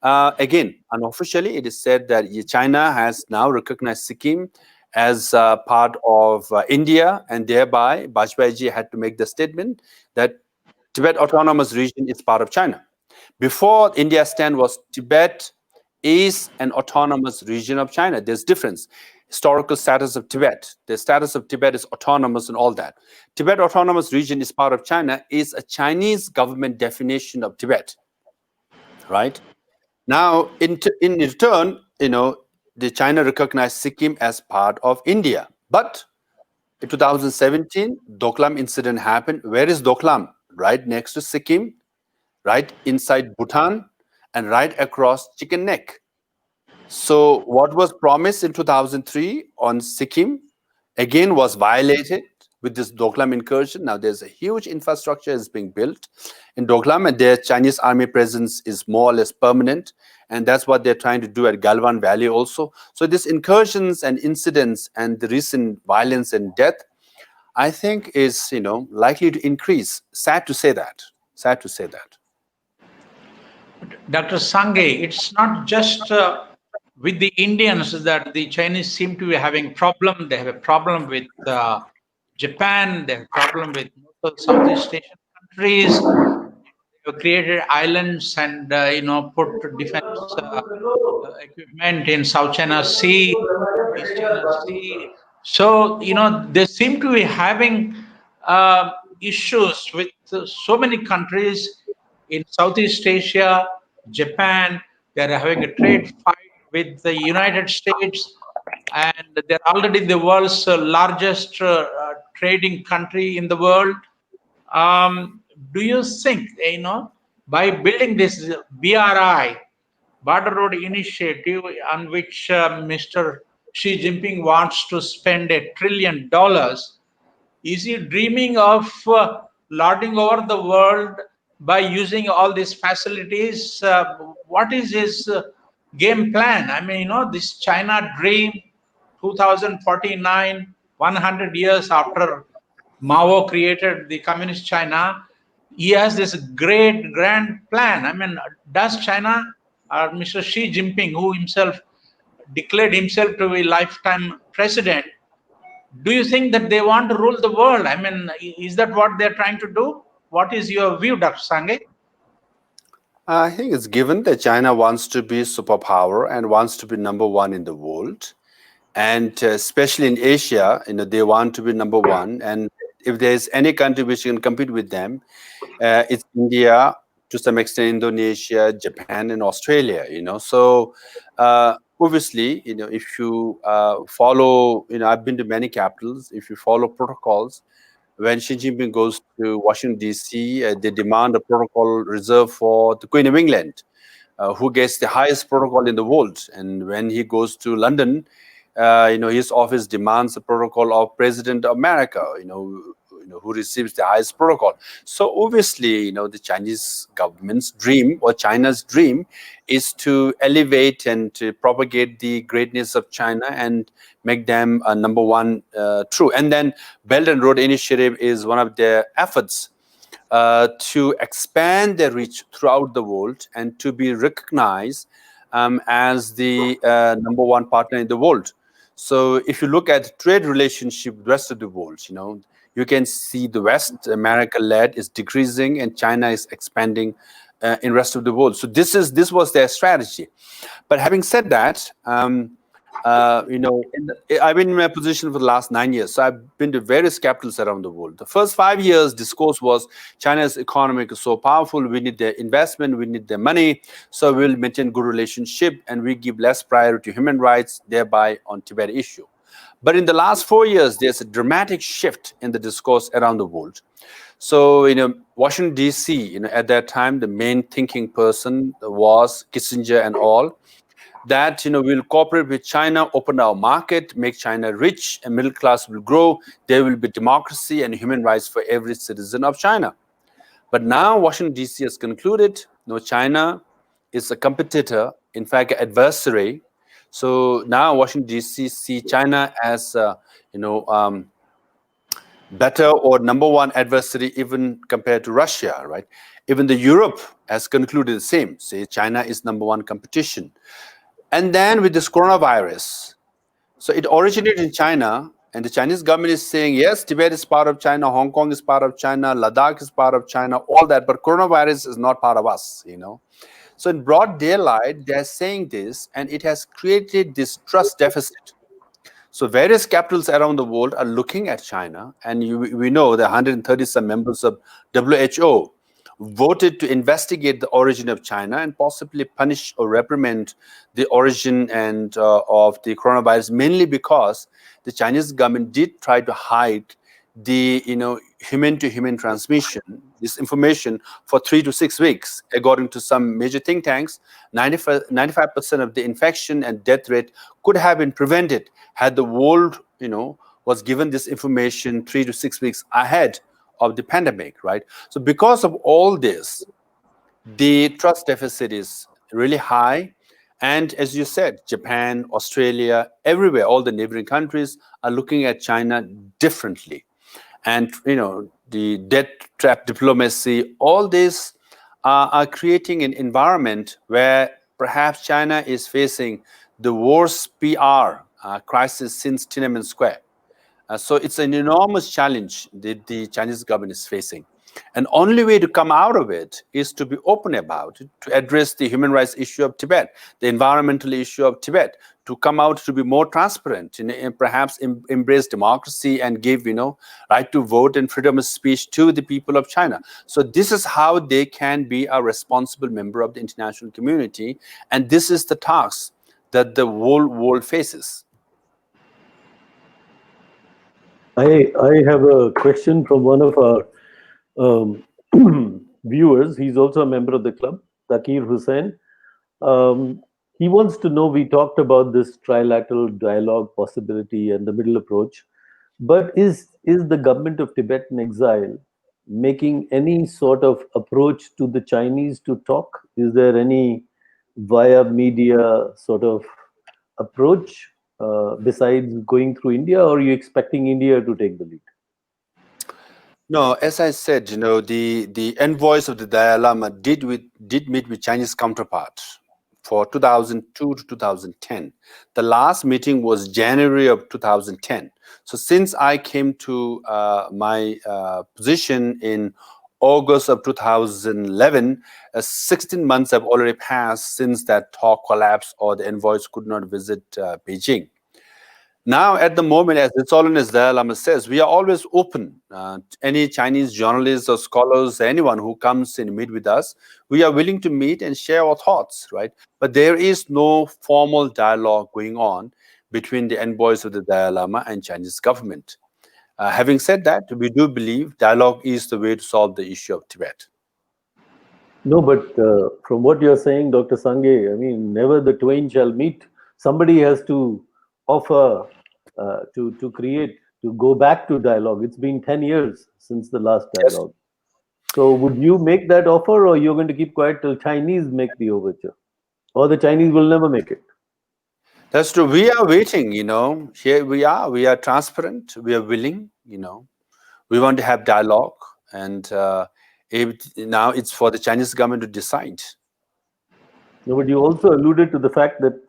again, unofficially, it is said that China has now recognized Sikkim as part of India, and thereby Bajpayee had to make the statement that Tibet Autonomous Region is part of China. Before, India's stand was Tibet is an autonomous region of China. There's difference. Historical status of Tibet. The status of Tibet is autonomous and all that. Tibet Autonomous Region is part of China is a Chinese government definition of Tibet, right? Now, in return, the China recognized Sikkim as part of India. But in 2017, Doklam incident happened. Where is Doklam? Right next to Sikkim, right inside Bhutan, and right across Chicken Neck. So what was promised in 2003 on Sikkim again was violated with this Doklam incursion. Now there's a huge infrastructure is being built in Doklam, and their Chinese army presence is more or less permanent, and that's what they're trying to do at Galwan Valley also. So these incursions and incidents and the recent violence and death, I think is likely to increase. Sad to say that. Sad to say that. Dr. Sange, it's not just with the Indians that the Chinese seem to be having problem. They have a problem with Japan. They have a problem with most of Southeast Asian countries. They have created islands and put defense equipment in South China Sea, East China Sea. So they seem to be having issues with so many countries in Southeast Asia, Japan. They're having a trade fight with the United States, and they're already the world's largest trading country in the world. Um, do you think, by building this BRI, Border Road Initiative, on which Mr. Xi Jinping wants to spend $1 trillion, is he dreaming of lording over the world by using all these facilities? What is his game plan? I mean, this China dream, 2049, 100 years after Mao created the communist China, he has this great grand plan. I mean, does China or Mr. Xi Jinping, who himself declared himself to be lifetime president, do you think that they want to rule the world? I mean, is that what they're trying to do? What is your view, Dr. Sangay? I think it's given that China wants to be superpower and wants to be number one in the world. And especially in Asia, they want to be number one. And if there's any country which can compete with them, it's India, to some extent Indonesia, Japan, and Australia. So obviously, if you follow, I've been to many capitals. If you follow protocols, when Xi Jinping goes to Washington D.C., they demand a protocol reserved for the Queen of England, who gets the highest protocol in the world. And when he goes to London, his office demands a protocol of President of America, who receives the highest protocol. So obviously, the Chinese government's dream, or China's dream, is to elevate and to propagate the greatness of China and make them a number one true. And then Belt and Road Initiative is one of their efforts to expand their reach throughout the world and to be recognized as the number one partner in the world. So if you look at trade relationship with the rest of the world, you can see the West America-led is decreasing and China is expanding in rest of the world. So this was their strategy. But having said that, I've been in my position for the last 9 years. So I've been to various capitals around the world. The first 5 years, discourse was China's economy is so powerful. We need their investment. We need their money. So we'll maintain good relationship and we give less priority to human rights, thereby on Tibet issue. But in the last 4 years, there's a dramatic shift in the discourse around the world. So, Washington, D.C., at that time, the main thinking person was Kissinger and all, that, we'll cooperate with China, open our market, make China rich, and middle class will grow. There will be democracy and human rights for every citizen of China. But now Washington, D.C. has concluded, China is a competitor, in fact, an adversary. So now Washington, D.C. see China as, better or number one adversary even compared to Russia, right? Even the Europe has concluded the same. Say China is number one competition. And then with this coronavirus, so it originated in China, and the Chinese government is saying, yes, Tibet is part of China, Hong Kong is part of China, Ladakh is part of China, all that, but coronavirus is not part of us, So in broad daylight, they're saying this, and it has created this trust deficit. So various capitals around the world are looking at China, and we know the 130 some members of WHO voted to investigate the origin of China and possibly punish or reprimand the origin and of the coronavirus, mainly because the Chinese government did try to hide the human-to-human transmission, this information, for 3 to 6 weeks. According to some major think tanks, 95% of the infection and death rate could have been prevented had the world, was given this information 3 to 6 weeks ahead of the pandemic, right? So because of all this, the trust deficit is really high. And as you said, Japan, Australia, everywhere, all the neighboring countries are looking at China differently. And, the debt trap diplomacy, all this are creating an environment where perhaps China is facing the worst PR crisis since Tiananmen Square. So it's an enormous challenge that the Chinese government is facing. And only way to come out of it is to be open about it, to address the human rights issue of Tibet, the environmental issue of Tibet, to come out to be more transparent and perhaps embrace democracy and give, right to vote and freedom of speech to the people of China. So this is how they can be a responsible member of the international community. And this is the task that the whole world faces. I have a question from one of our viewers. He's also a member of the club, Takir Hussain. He wants to know, we talked about this trilateral dialogue possibility and the middle approach, but is the government of Tibetan exile making any sort of approach to the Chinese to talk? Is there any via media sort of approach besides going through India, or are you expecting India to take the lead? No, as I said, the envoys of the Dalai Lama did meet with Chinese counterparts for 2002 to 2010. The last meeting was January of 2010. So since I came to my position in August of 2011, 16 months have already passed since that talk collapsed or the envoys could not visit Beijing. Now, at the moment, as His Holiness Dalai Lama says, we are always open. Any Chinese journalists or scholars, anyone who comes and meet with us, we are willing to meet and share our thoughts, right? But there is no formal dialogue going on between the envoys of the Dalai Lama and Chinese government. Having said that, we do believe dialogue is the way to solve the issue of Tibet. No, but from what you're saying, Dr. Sangay, I mean, never the twain shall meet. Somebody has to offer to create, to go back to dialogue. It's been 10 years since the last dialogue. Yes. So would you make that offer, or you're going to keep quiet till Chinese make the overture? Or the Chinese will never make it? That's true. We are waiting, Here we are transparent, we are willing, We want to have dialogue, and now it's for the Chinese government to decide. No, but you also alluded to the fact that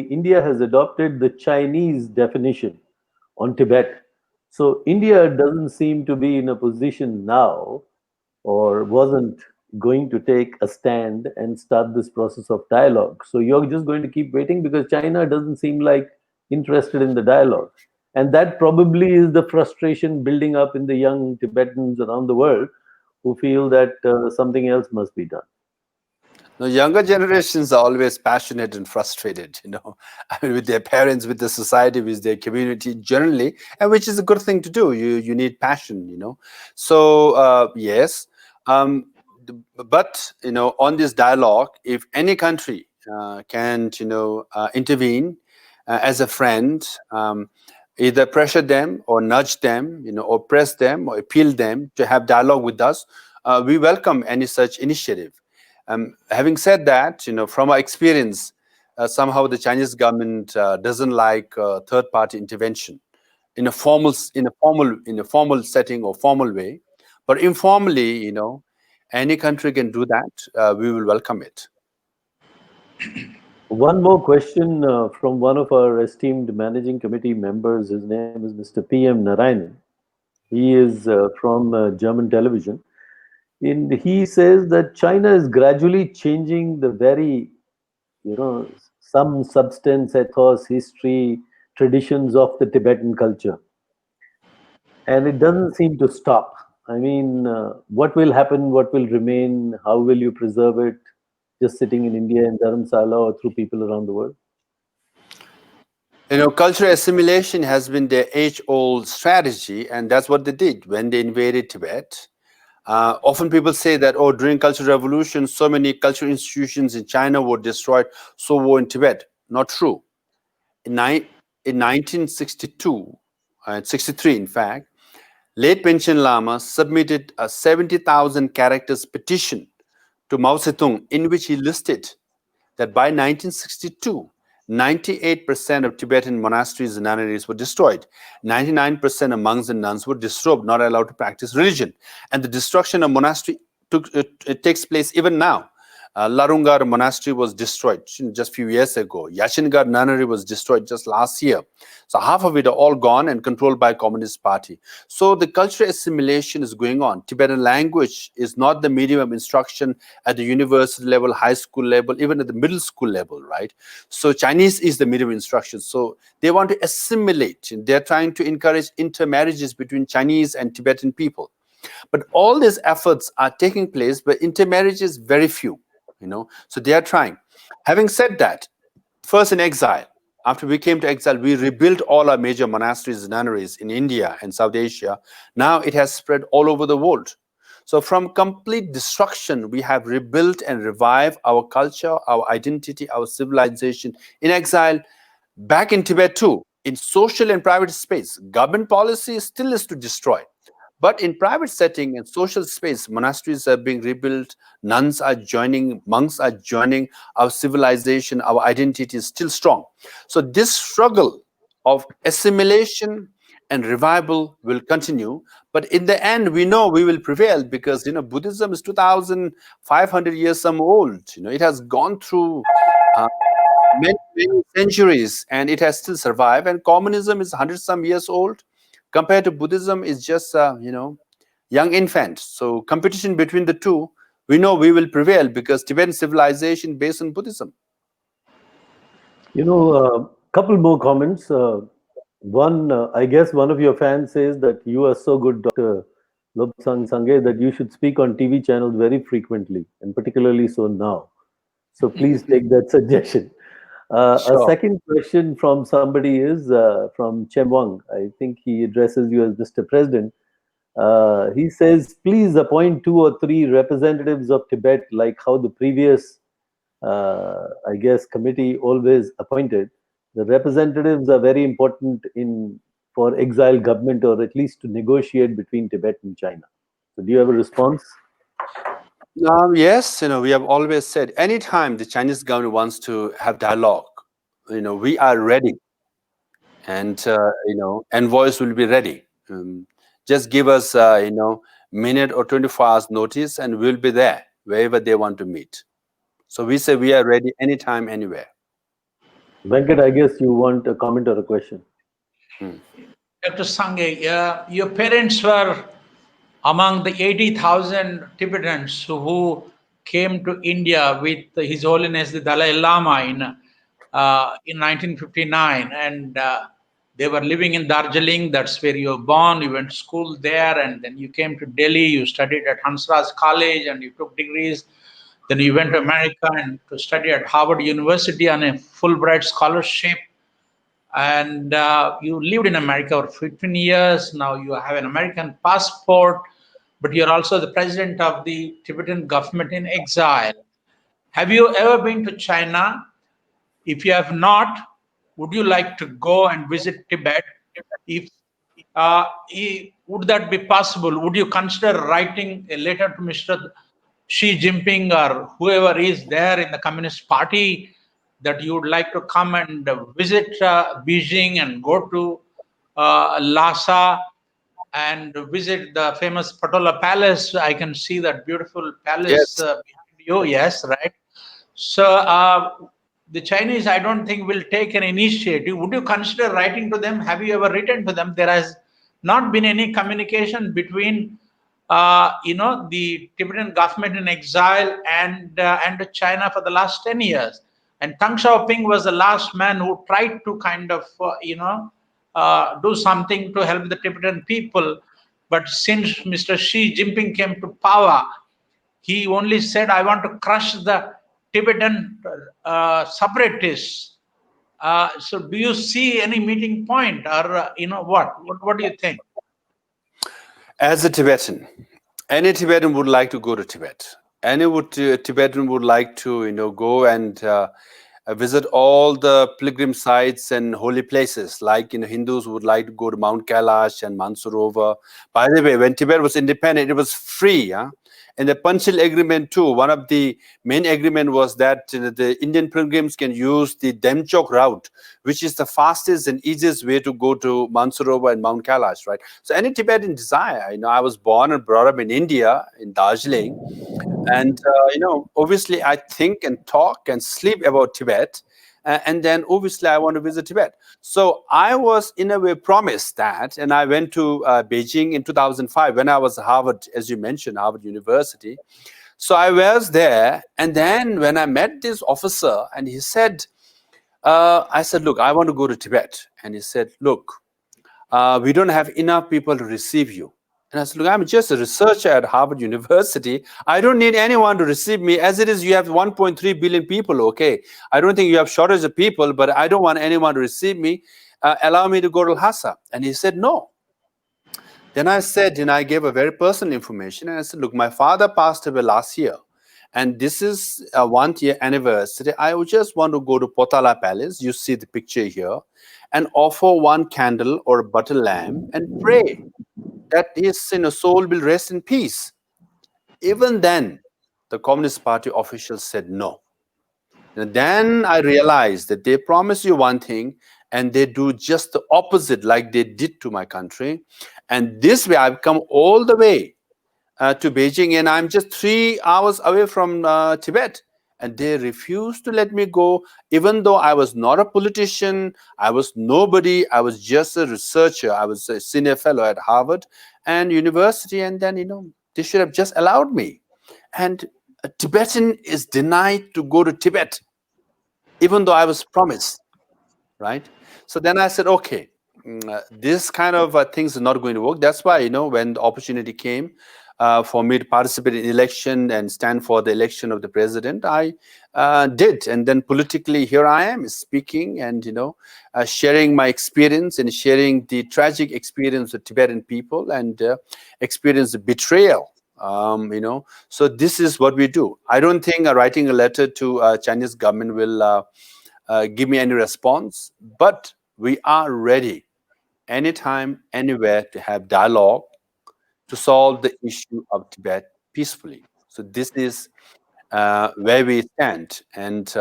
India has adopted the Chinese definition on Tibet. So India doesn't seem to be in a position now, or wasn't going to take a stand and start this process of dialogue. So you're just going to keep waiting because China doesn't seem like interested in the dialogue. And that probably is the frustration building up in the young Tibetans around the world who feel that something else must be done. The younger generations are always passionate and frustrated, I mean, with their parents, with the society, with their community generally, and which is a good thing to do. You need passion, So yes, but on this dialogue, if any country can intervene as a friend, either pressure them or nudge them, or press them or appeal them to have dialogue with us, we welcome any such initiative. Having said that, from our experience, somehow the Chinese government doesn't like third-party intervention in a formal setting or formal way, but informally, any country can do that. We will welcome it. One more question from one of our esteemed managing committee members. His name is Mr. P.M. Narayanan. He is from German television. He says that China is gradually changing the very, some substance, ethos, history, traditions of the Tibetan culture. And it doesn't seem to stop. I mean, what will happen? What will remain? How will you preserve it? Just sitting in India in Dharamsala or through people around the world? Cultural assimilation has been their age-old strategy, and that's what they did when they invaded Tibet. Often people say that, during Cultural Revolution, so many cultural institutions in China were destroyed, so were in Tibet. Not true. In 1962, 63 in fact, late Panchsheel Lama submitted a 70,000 characters petition to Mao Zedong, in which he listed that by 1962, 98% of Tibetan monasteries and nunneries were destroyed. 99% of monks and nuns were disrobed, not allowed to practice religion. And the destruction of monastery it takes place even now. Larungar monastery was destroyed just a few years ago. Yashingar nunnery was destroyed just last year. So half of it are all gone and controlled by Communist Party. So the cultural assimilation is going on. Tibetan language is not the medium of instruction at the university level, high school level, even at the middle school level, right? So Chinese is the medium of instruction. So they want to assimilate. They're trying to encourage intermarriages between Chinese and Tibetan people. But all these efforts are taking place, but intermarriages very few. So they are trying. Having said that, first in exile, after we came to exile, we rebuilt all our major monasteries and nunneries in India and South Asia. Now it has spread all over the world. So from complete destruction, we have rebuilt and revived our culture, our identity, our civilization in exile, back in Tibet too, in social and private space. Government policy still is to destroy. But in private setting and social space, monasteries are being rebuilt, nuns are joining, monks are joining, our civilization, our identity is still strong. So this struggle of assimilation and revival will continue. But in the end, we know we will prevail because, Buddhism is 2,500 years some old. It has gone through many centuries and it has still survived. And communism is 100 some years old. Compared to Buddhism, is just young infant. So competition between the two, we know we will prevail because Tibetan civilization based on Buddhism. Couple more comments. One, I guess one of your fans says that you are so good, Dr. LOBSANG SANGAY, that you should speak on TV channels very frequently, and particularly so now. So please take that suggestion. Sure. A second question from somebody is from Chen Wang. I think he addresses you as Mr. President. He says, please appoint 2 or 3 representatives of Tibet, like how the previous, I guess, committee always appointed. The representatives are very important for exile government, or at least to negotiate between Tibet and China. So do you have a response? Yes, we have always said anytime the Chinese government wants to have dialogue, we are ready, and envoys will be ready. Just give us minute or 24 hours notice, and we'll be there wherever they want to meet. So we say we are ready anytime, anywhere. Venkat, I guess you want a comment or a question. Dr. Sangay, your parents were among the 80,000 Tibetans who came to India with His Holiness the Dalai Lama in 1959, and they were living in Darjeeling. That's where you were born. You went to school there, and then you came to Delhi. You studied at Hansraj College, and you took degrees. Then you went to America and to study at Harvard University on a Fulbright scholarship. And you lived in America for 15 years. Now you have an American passport, but you're also the president of the Tibetan Government-In-Exile. Have you ever been to China? If you have not, would you like to go and visit Tibet? If would that be possible? Would you consider writing a letter to Mr. Xi Jinping or whoever is there in the Communist Party that you would like to come and visit Beijing and go to Lhasa and visit the famous Patola Palace? I can see that beautiful palace behind you. Yes, right. So the Chinese, I don't think, will take an initiative. Would you consider writing to them? Have you ever written to them? There has not been any communication between the Tibetan Government-In-Exile and China for the last 10 years. And Deng Xiaoping was the last man who tried to kind of, do something to help the Tibetan people. But since Mr. Xi Jinping came to power, he only said, I want to crush the Tibetan separatists. So do you see any meeting point, or what do you think? As a Tibetan, any Tibetan would like to go to Tibet. Any Tibetan would like to, go and visit all the pilgrim sites and holy places. Like, Hindus would like to go to Mount Kailash and Mansarovar. By the way, when Tibet was independent, it was free. in the Panchsheel agreement too, one of the main agreement was that the Indian pilgrims can use the Demchok route, which is the fastest and easiest way to go to Mansarovar and Mount Kailash, right? So any Tibetan desire, I was born and brought up in India, in Darjeeling, and obviously I think and talk and sleep about Tibet, and then obviously I want to visit Tibet. So I was in a way promised that, and I went to Beijing in 2005 when I was at Harvard, as you mentioned, Harvard University. So I was there, and then when I met this officer, and he said, I said, look, I want to go to Tibet. And he said, look, we don't have enough people to receive you. And I said, look, I'm just a researcher at Harvard University. I don't need anyone to receive me. As it is, you have 1.3 billion people, okay? I don't think you have shortage of people, but I don't want anyone to receive me. Allow me to go to Lhasa. And he said, no. Then I said, I gave a very personal information. And I said, look, my father passed away last year. And this is a 1-year anniversary. I would just want to go to Potala Palace. You see the picture here. And offer one candle or a butter lamp and pray that his soul will rest in peace. Even then, the Communist Party officials said no. And then I realized that they promise you one thing and they do just the opposite, like they did to my country. And this way, I've come all the way to Beijing, and I'm just 3 hours away from Tibet. And they refused to let me go, even though I was not a politician, I was nobody, I was just a researcher. I was a senior fellow at Harvard and University, and then, they should have just allowed me. And a Tibetan is denied to go to Tibet, even though I was promised, right? So then I said, okay, this kind of things are not going to work. That's why, when the opportunity came, for me to participate in election and stand for the election of the president, I did. And then politically, here I am speaking and, sharing my experience and sharing the tragic experience of Tibetan people and experience the betrayal, So this is what we do. I don't think writing a letter to Chinese government will give me any response, but we are ready anytime, anywhere to have dialogue, to solve the issue of Tibet peacefully. So this is where we stand. And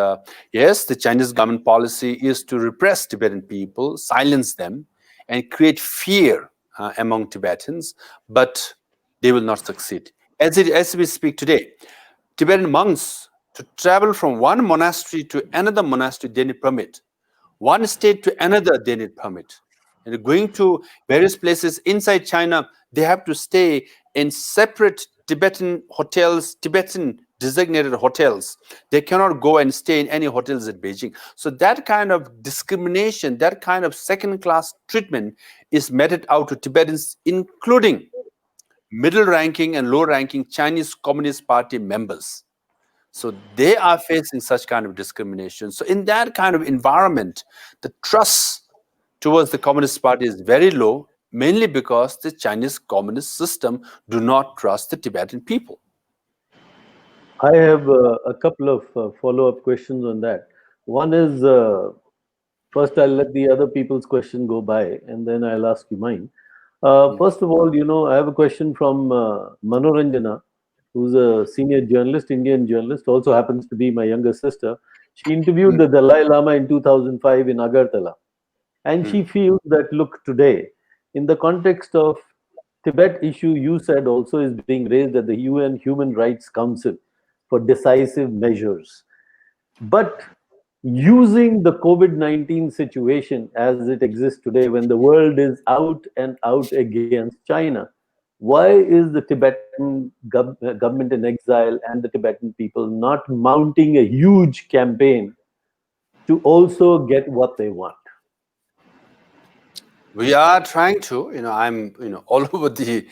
yes, the Chinese government policy is to repress Tibetan people, silence them, and create fear among Tibetans, but they will not succeed. As we speak today, Tibetan monks, to travel from one monastery to another monastery, they need permit. One state to another, they need permit. And going to various places inside China, they have to stay in separate Tibetan hotels, Tibetan designated hotels. They cannot go and stay in any hotels at Beijing. So that kind of discrimination, that kind of second-class treatment is meted out to Tibetans, including middle-ranking and low-ranking Chinese Communist Party members. So they are facing such kind of discrimination. So in that kind of environment, the trust towards the Communist Party is very low, mainly because the Chinese communist system do not trust the Tibetan people. I have a couple of follow-up questions on that. One is, first I'll let the other people's question go by, and then I'll ask you mine. First of all, I have a question from Manoranjana, who's a senior journalist, Indian journalist, also happens to be my younger sister. She interviewed the Dalai Lama in 2005 in Agartala. And she feels that, look, today, in the context of Tibet issue, you said also is being raised at the UN Human Rights Council for decisive measures. But using the COVID-19 situation as it exists today, when the world is out and out against China, why is the Tibetan government in exile and the Tibetan people not mounting a huge campaign to also get what they want? We are trying to, I'm, all over the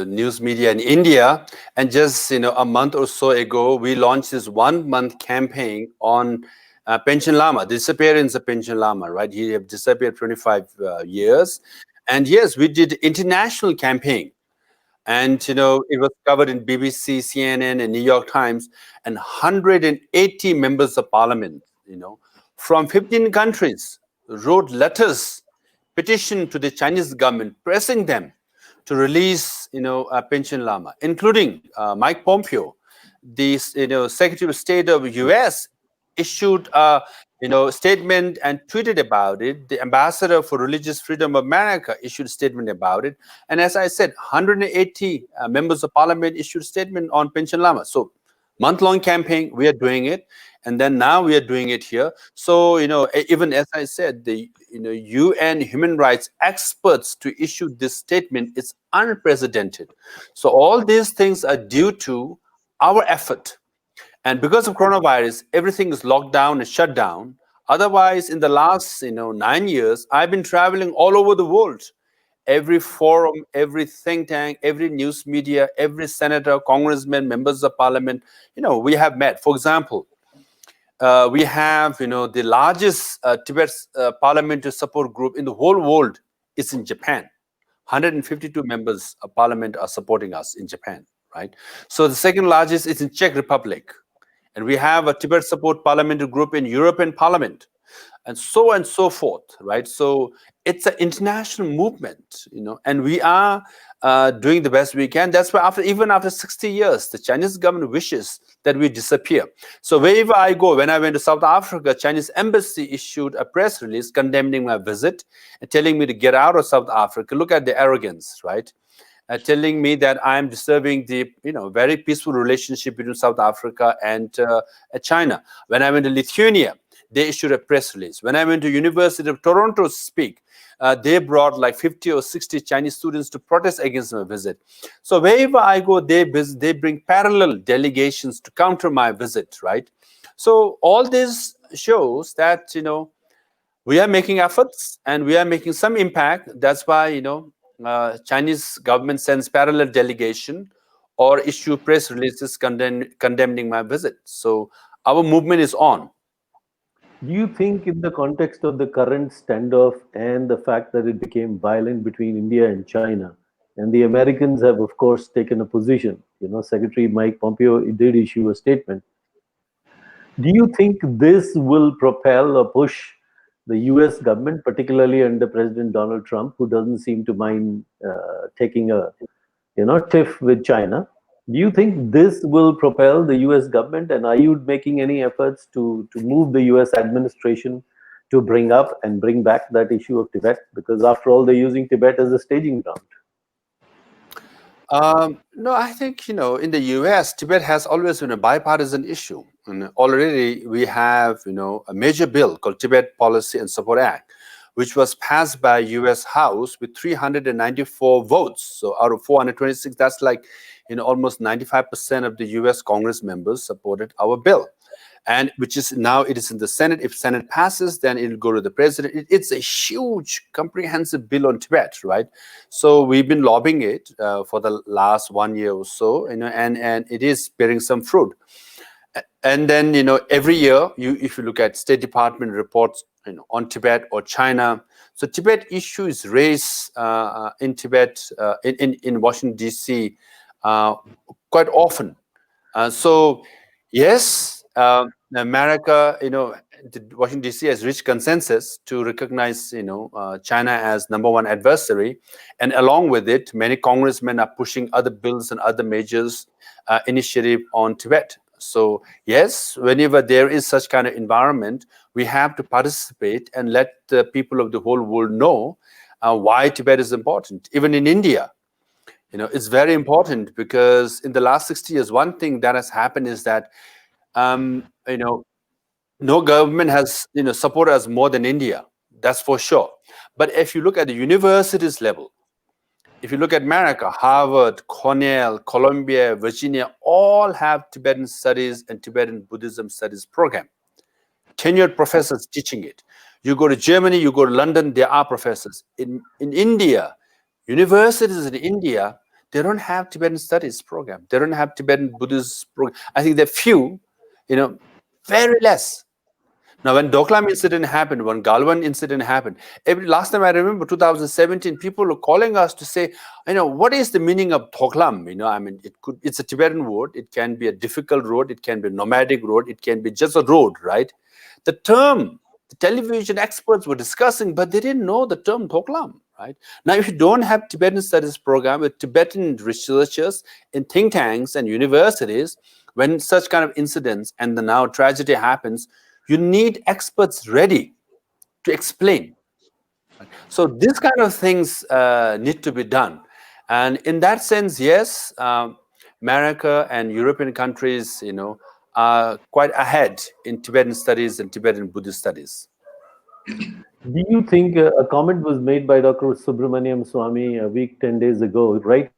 news media in India. And just, a month or so ago, we launched this 1-month campaign on Panchsheel Lama, the disappearance of Panchsheel Lama, right? He have disappeared 25 years. And yes, we did international campaign. And, it was covered in BBC, CNN, and New York Times, and 180 members of parliament, from 15 countries wrote letters, petition to the Chinese government, pressing them to release, Panchsheel Lama, including Mike Pompeo, the Secretary of State of US, issued a statement and tweeted about it. The Ambassador for Religious Freedom of America issued a statement about it, and as I said, 180 members of Parliament issued a statement on Panchsheel Lama. So, month-long campaign, we are doing it, and then now we are doing it here. So, even as I said, the UN human rights experts to issue this statement is unprecedented. So all these things are due to our effort. And because of coronavirus, everything is locked down and shut down. Otherwise, in the last 9 years, I've been traveling all over the world. Every forum, every think tank, every news media, every senator, congressman, members of parliament, we have met. For example, we have, the largest Tibet parliamentary support group in the whole world is in Japan. 152 members of parliament are supporting us in Japan, right? So the second largest is in Czech Republic. And we have a Tibet support parliamentary group in European Parliament, and so forth, right? So it's an international movement, and we are doing the best we can. That's why even after 60 years, the Chinese government wishes that we disappear. So wherever I go, when I went to South Africa, Chinese embassy issued a press release condemning my visit and telling me to get out of South Africa. Look at the arrogance, right? Telling me that I'm disturbing the very peaceful relationship between South Africa and China. When I went to Lithuania, they issued a press release. When I went to University of Toronto to speak, they brought like 50 or 60 Chinese students to protest against my visit. So wherever I go, they bring parallel delegations to counter my visit, right? So all this shows that we are making efforts and we are making some impact. That's why Chinese government sends parallel delegation or issue press releases condemning my visit. So our movement is on. Do you think, in the context of the current standoff and the fact that it became violent between India and China, and the Americans have, of course, taken a position, Secretary Mike Pompeo did issue a statement. Do you think this will propel or push the US government, particularly under President Donald Trump, who doesn't seem to mind taking a tiff with China? Do you think this will propel the US government, and are you making any efforts to move the US administration to bring up and bring back that issue of Tibet? Because after all, they're using Tibet as a staging ground. No, I think, in the US, Tibet has always been a bipartisan issue. And already we have, a major bill called Tibet Policy and Support Act, which was passed by US House with 394 votes. So out of 426, that's like, almost 95% of the US Congress members supported our bill. And which is now, it is in the Senate. If Senate passes, then it'll go to the president. It's a huge, comprehensive bill on Tibet, right? So we've been lobbying it for the last 1 year or so, and it is bearing some fruit. And then, every year, if you look at State Department reports, on Tibet or China, so Tibet issue is raised in Tibet, in Washington, D.C., quite often. So, yes, America, Washington, D.C. has reached consensus to recognize, China as #1 adversary. And along with it, many congressmen are pushing other bills and other measures, initiative on Tibet. So, yes, whenever there is such kind of environment, we have to participate and let the people of the whole world know why Tibet is important. Even in India, it's very important, because in the last 60 years, one thing that has happened is that, no government has, supported us more than India. That's for sure. But if you look at the universities level, if you look at America, Harvard, Cornell, Columbia, Virginia, all have Tibetan studies and Tibetan Buddhism studies program. Tenured professors teaching it. You go to Germany, you go to London, there are professors. In India, universities in India, they don't have Tibetan studies program. They don't have Tibetan Buddhist program. I think they're few, very less. Now, when Doklam incident happened, when Galwan incident happened, last time I remember, 2017, people were calling us to say, what is the meaning of Doklam? It's a Tibetan word. It can be a difficult road. It can be a nomadic road. It can be just a road, right? The term, the television experts were discussing, but they didn't know the term Doklam, right? Now, if you don't have Tibetan studies program with Tibetan researchers in think tanks and universities, when such kind of incidents and the now tragedy happens, you need experts ready to explain. So these kind of things need to be done. And in that sense, yes, America and European countries, are quite ahead in Tibetan studies and Tibetan Buddhist studies. Do you think a comment was made by Dr. Subramaniam Swamy a week, 10 days ago, right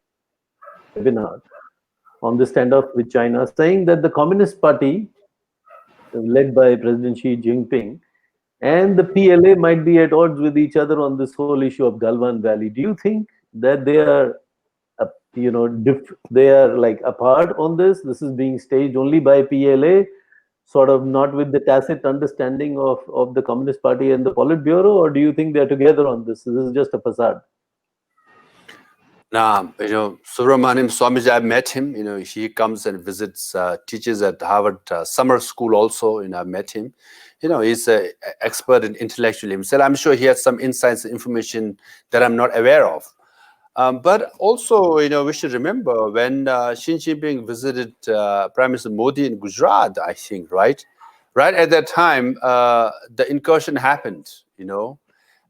webinar on the standoff with China, saying that the Communist Party, led by President Xi Jinping, and the PLA might be at odds with each other on this whole issue of Galwan Valley? Do you think that they are, they are like apart on this? This is being staged only by PLA, sort of not with the tacit understanding of the Communist Party and the Politburo, or do you think they're together on this? This is just a facade. Now, Subramaniam Swamiji, I met him. He comes and visits, teaches at Harvard Summer School also. I've met him. He's an expert in intellectual himself. I'm sure he has some insights and information that I'm not aware of. But also, we should remember when Xi Jinping visited Prime Minister Modi in Gujarat, I think, right? Right at that time, the incursion happened,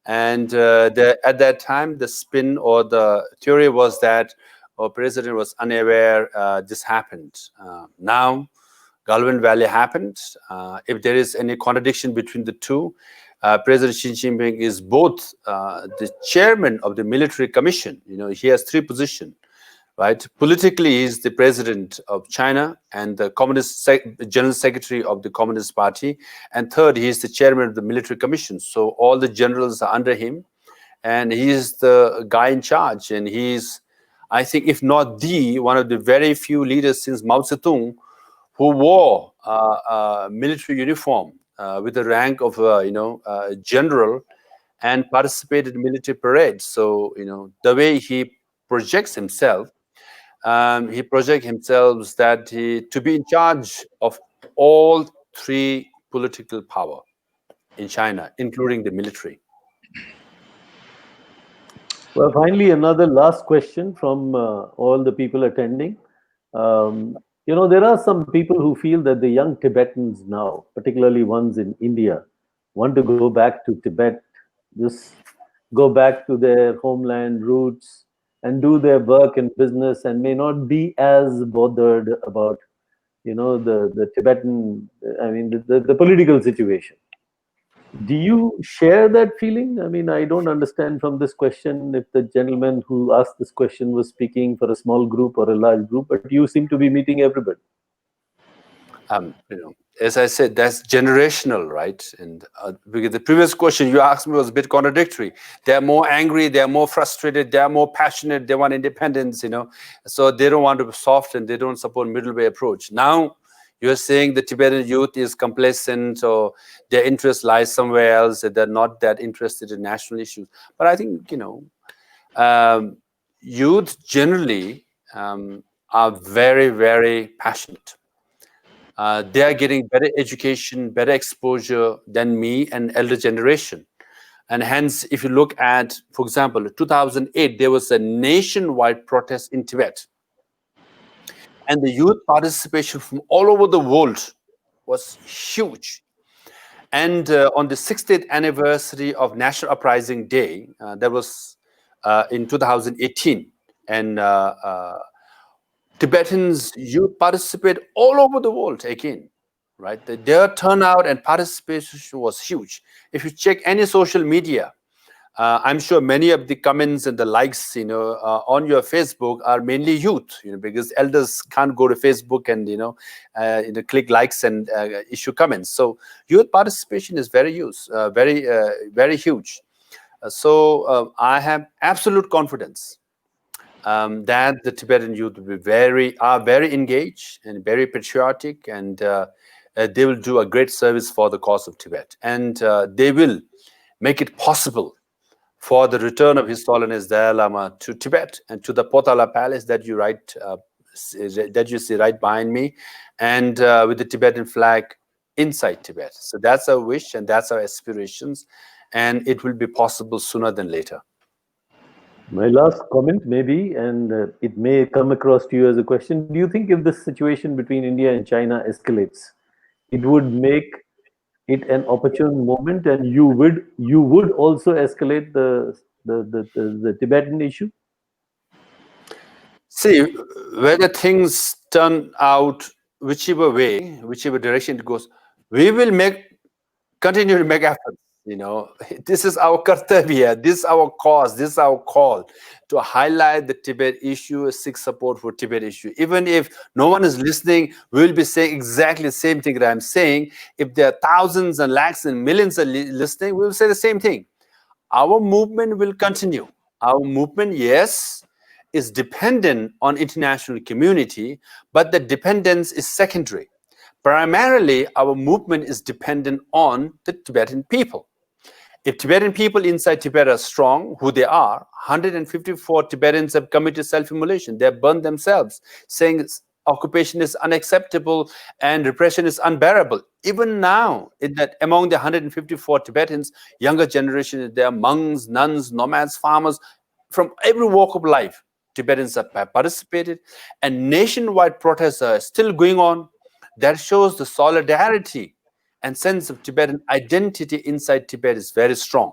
and at that time, the spin or the theory was that our president was unaware this happened. Now, Galwan Valley happened. If there is any contradiction between the two, President Xi Jinping is both the chairman of the military commission. He has three positions, right? Politically, he's the president of China and the general secretary of the Communist Party. And third, he is the chairman of the military commission. So all the generals are under him, and he is the guy in charge. And he's, I think, if not one of the very few leaders since Mao Zedong who wore military uniform with the rank of general and participated in military parades. So the way he projects himself, that to be in charge of all three political power in China, including the military. Well, finally, another last question from all the people attending. There are some people who feel that the young Tibetans now, particularly ones in India, want to go back to Tibet, just go back to their homeland roots and do their work and business, and may not be as bothered about, the Tibetan, the political situation. Do you share that feeling? I mean, I don't understand from this question if the gentleman who asked this question was speaking for a small group or a large group, but you seem to be meeting everybody. As I said, that's generational, right? And because the previous question you asked me was a bit contradictory. They're more angry, they're more frustrated, they're more passionate, they want independence, so they don't want to be soft and they don't support middle way approach. Now, you're saying the Tibetan youth is complacent or their interest lies somewhere else, that they're not that interested in national issues. But I think, youth generally are very, very passionate. They are getting better education, better exposure than me and elder generation. And hence, if you look at, for example, 2008, there was a nationwide protest in Tibet. And the youth participation from all over the world was huge. And on the 60th anniversary of National Uprising Day, that was in 2018, and Tibetans youth participate all over the world again, right? Their turnout and participation was huge. If you check any social media, I'm sure many of the comments and the likes, on your Facebook are mainly youth, because elders can't go to Facebook and, click likes and issue comments. So youth participation is very huge. So I have absolute confidence that the Tibetan youth will are very engaged and very patriotic, and they will do a great service for the cause of Tibet. And they will make it possible for the return of His Holiness Dalai Lama to Tibet and to the Potala Palace that you see right behind me, and with the Tibetan flag inside Tibet. So that's our wish and that's our aspirations, and it will be possible sooner than later. My last comment, maybe, and it may come across to you as a question. Do you think if this situation between India and China escalates, it would make it an opportune moment, and you would also escalate the Tibetan issue? See, whether things turn out whichever way, whichever direction it goes, we will continue to make efforts. This is our kartavya, this is our cause, this is our call to highlight the Tibet issue, seek support for Tibet issue. Even if no one is listening, we will be saying exactly the same thing that I'm saying. If there are thousands and lakhs and millions are listening, we will say the same thing. Our movement will continue. Our movement, yes, is dependent on international community, but the dependence is secondary. Primarily, our movement is dependent on the Tibetan people. If Tibetan people inside Tibet are strong, who they are, 154 Tibetans have committed self-immolation. They have burned themselves, saying occupation is unacceptable and repression is unbearable. Even now, among the 154 Tibetans, younger generation, there are monks, nuns, nomads, farmers, from every walk of life. Tibetans have participated, and nationwide protests are still going on. That shows the solidarity and sense of Tibetan identity inside Tibet is very strong.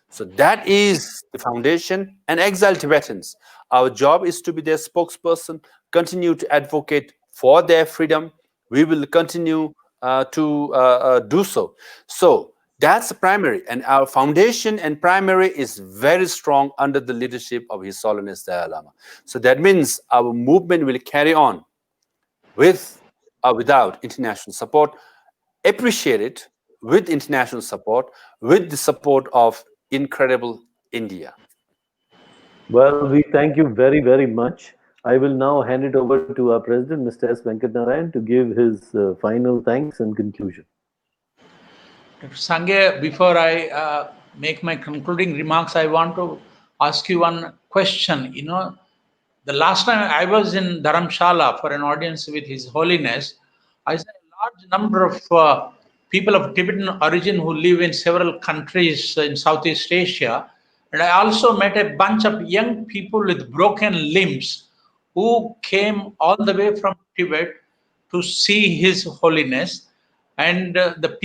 So that is the foundation. And exiled Tibetans, our job is to be their spokesperson, continue to advocate for their freedom. We will continue to do so. So that's the primary. And our foundation and primary is very strong under the leadership of His Holiness Dalai Lama. So that means our movement will carry on with or without international support, appreciate it with international support, with the support of incredible India. Well, we thank you very, very much. I will now hand it over to our president, Mr. S. Venkatnarayan, to give his final thanks and conclusion. Sangay, before I make my concluding remarks, I want to ask you one question. The last time I was in Dharamshala for an audience with His Holiness, I saw a large number of people of Tibetan origin who live in several countries in Southeast Asia. And I also met a bunch of young people with broken limbs who came all the way from Tibet to see His Holiness. And the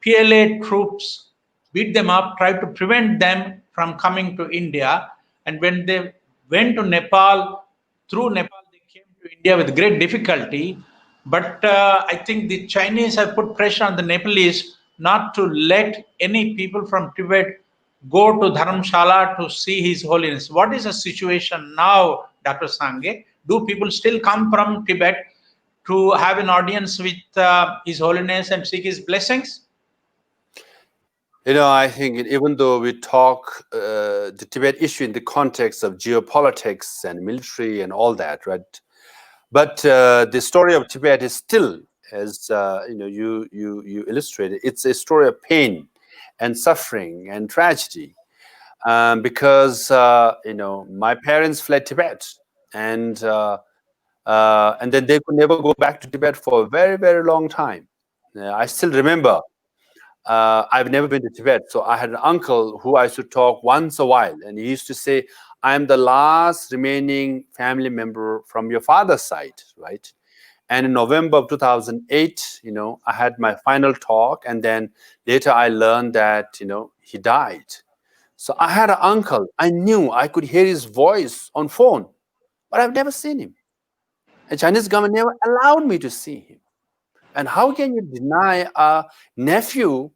PLA troops beat them up, tried to prevent them from coming to India. And when they went to Nepal, through Nepal, they came to India with great difficulty. But I think the Chinese have put pressure on the Nepalese not to let any people from Tibet go to Dharamshala to see His Holiness. What is the situation now, Dr. Sangay? Do people still come from Tibet to have an audience with His Holiness and seek his blessings? I think even though we talk the Tibet issue in the context of geopolitics and military and all that, right? But the story of Tibet is still, as you illustrated, it's a story of pain and suffering and tragedy. Because my parents fled Tibet, and then they could never go back to Tibet for a very, very long time. I still remember. I've never been to Tibet, so I had an uncle who I used to talk once a while, and he used to say, "I'm the last remaining family member from your father's side, right?" And in November of 2008, I had my final talk, and then later I learned that he died. So I had an uncle. I knew I could hear his voice on phone, but I've never seen him. The Chinese government never allowed me to see him. And how can you deny a nephew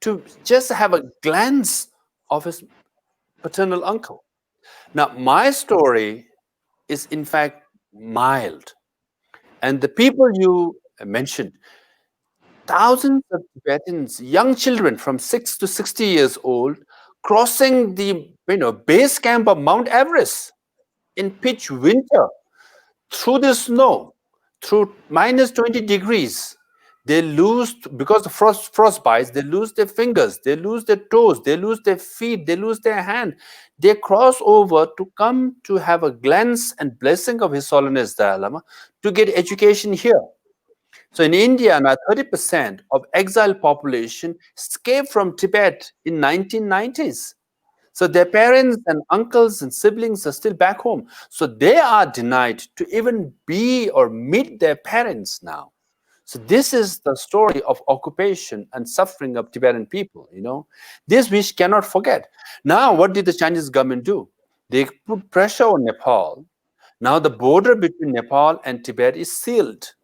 to just have a glance of his paternal uncle? Now, my story is in fact mild. And the people you mentioned, thousands of Tibetans, young children from 6 to 60 years old, crossing the base camp of Mount Everest in pitch winter, through the snow, through minus 20 degrees. They lose, because of frostbites, they lose their fingers, they lose their toes, they lose their feet, they lose their hand. They cross over to come to have a glance and blessing of His Holiness Dalai Lama to get education here. So in India, now 30% of exiled population escaped from Tibet in 1990s. So their parents and uncles and siblings are still back home. So they are denied to even be or meet their parents now. So this is the story of occupation and suffering of Tibetan people, This we cannot forget. Now, what did the Chinese government do? They put pressure on Nepal. Now the border between Nepal and Tibet is sealed.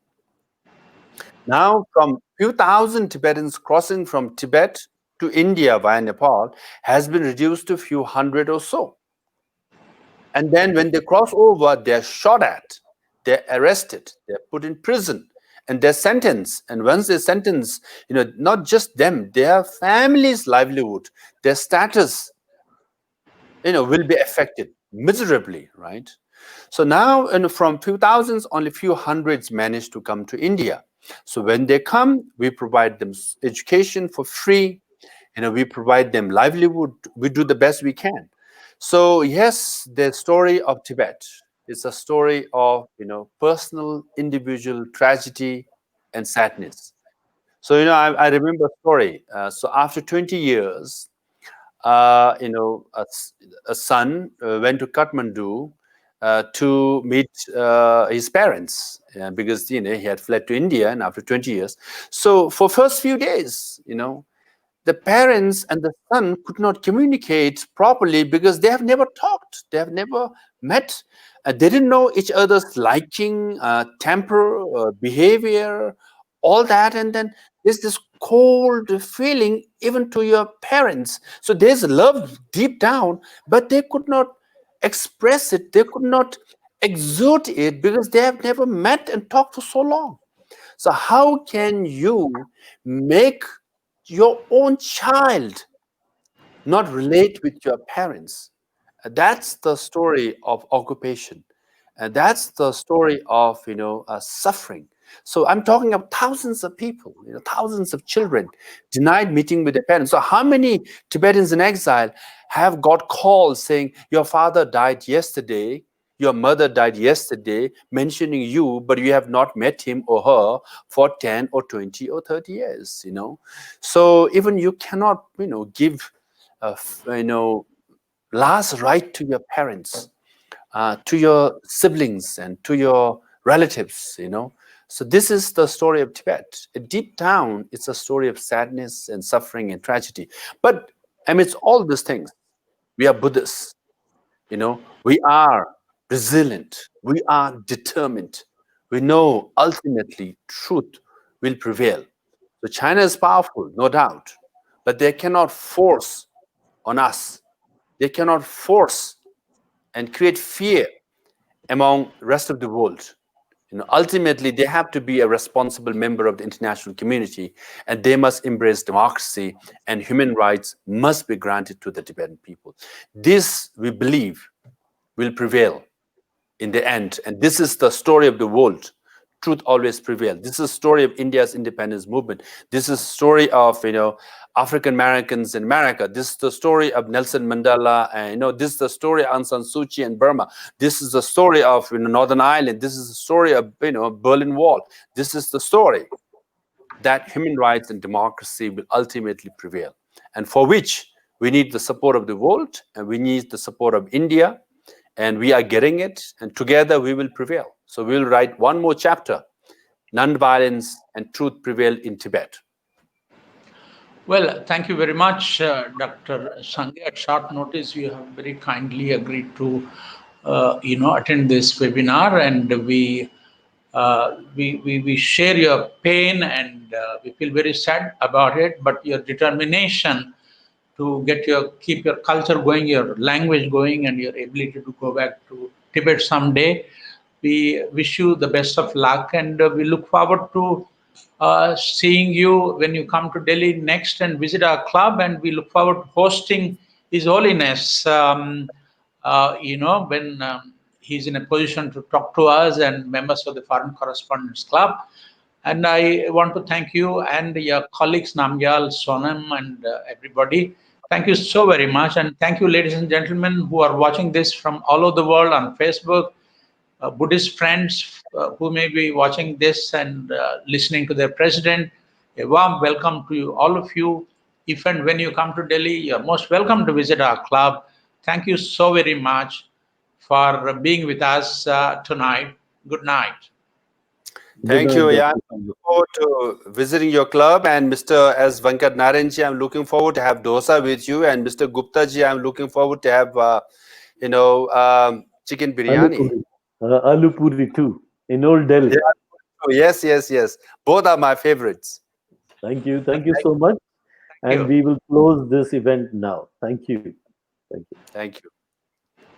Now, from few thousand Tibetans crossing from Tibet to India via Nepal has been reduced to few hundred or so. And then when they cross over, they're shot at, they're arrested, they're put in prison, and they're sentenced. And once they're sentenced, not just them, their family's livelihood, their status, will be affected miserably, right? So now, from few thousands, only few hundreds manage to come to India. So when they come, we provide them education for free. We provide them livelihood. We do the best we can. So yes, the story of Tibet is a story of personal, individual tragedy and sadness. So I remember a story. So after 20 years, a son went to Kathmandu to meet his parents because he had fled to India, and after 20 years. So for first few days, the parents and the son could not communicate properly because they have never talked, they have never met, they didn't know each other's liking, temper, behavior, all that, and then there's this cold feeling even to your parents. So there's love deep down, but they could not express it, they could not exert it because they have never met and talked for so long. So how can you make your own child not relate with your parents? That's the story of occupation. And that's the story of suffering. So I'm talking of thousands of people, thousands of children denied meeting with their parents. So how many Tibetans in exile have got calls saying, your father died yesterday, your mother died yesterday, mentioning you, but you have not met him or her for 10 or 20 or 30 years, So even you cannot, give, last right to your parents, to your siblings and to your relatives, So this is the story of Tibet. Deep down, it's a story of sadness and suffering and tragedy. But amidst all these things, we are Buddhists, we are resilient, we are determined. We know ultimately truth will prevail. So China is powerful, no doubt, but they cannot force on us. They cannot force and create fear among the rest of the world. Ultimately, they have to be a responsible member of the international community, and they must embrace democracy, and human rights must be granted to the Tibetan people. This, we believe, will prevail in the end. And this is the story of the world. Truth always prevails. This is the story of India's independence movement. This is the story of, African Americans in America. This is the story of Nelson Mandela. And, this is the story of Aung San Suu Kyi in Burma. This is the story of Northern Ireland. This is the story of, Berlin Wall. This is the story that human rights and democracy will ultimately prevail, and for which we need the support of the world, and we need the support of India, and we are getting it, and together we will prevail. So we will write one more chapter, non-violence and truth prevail in Tibet. Well, thank you very much, Dr. Sangay. At short notice, you have very kindly agreed to, attend this webinar, and we share your pain, and we feel very sad about it. But your determination to keep your culture going, your language going, and your ability to go back to Tibet someday. We wish you the best of luck, and we look forward to seeing you when you come to Delhi next and visit our club. And we look forward to hosting His Holiness, when he's in a position to talk to us and members of the Foreign Correspondents Club. And I want to thank you and your colleagues, Namgyal, Sonam, and everybody. Thank you so very much. And thank you, ladies and gentlemen, who are watching this from all over the world on Facebook, Buddhist friends who may be watching this and listening to their president. A warm welcome to you, all of you. if and when you come to Delhi, you're most welcome to visit our club. Thank you so very much for being with us tonight. Good night. Thank you, Jan. I look forward to visiting your club. And Mr. S. Venkat Naranji, I'm looking forward to have dosa with you. And Mr. Gupta ji, I'm looking forward to have, chicken biryani. Aloo puri too, in Old Delhi. Yeah. Yes. Both are my favorites. Thank you so much. And we will close this event now. Thank you. Thank you.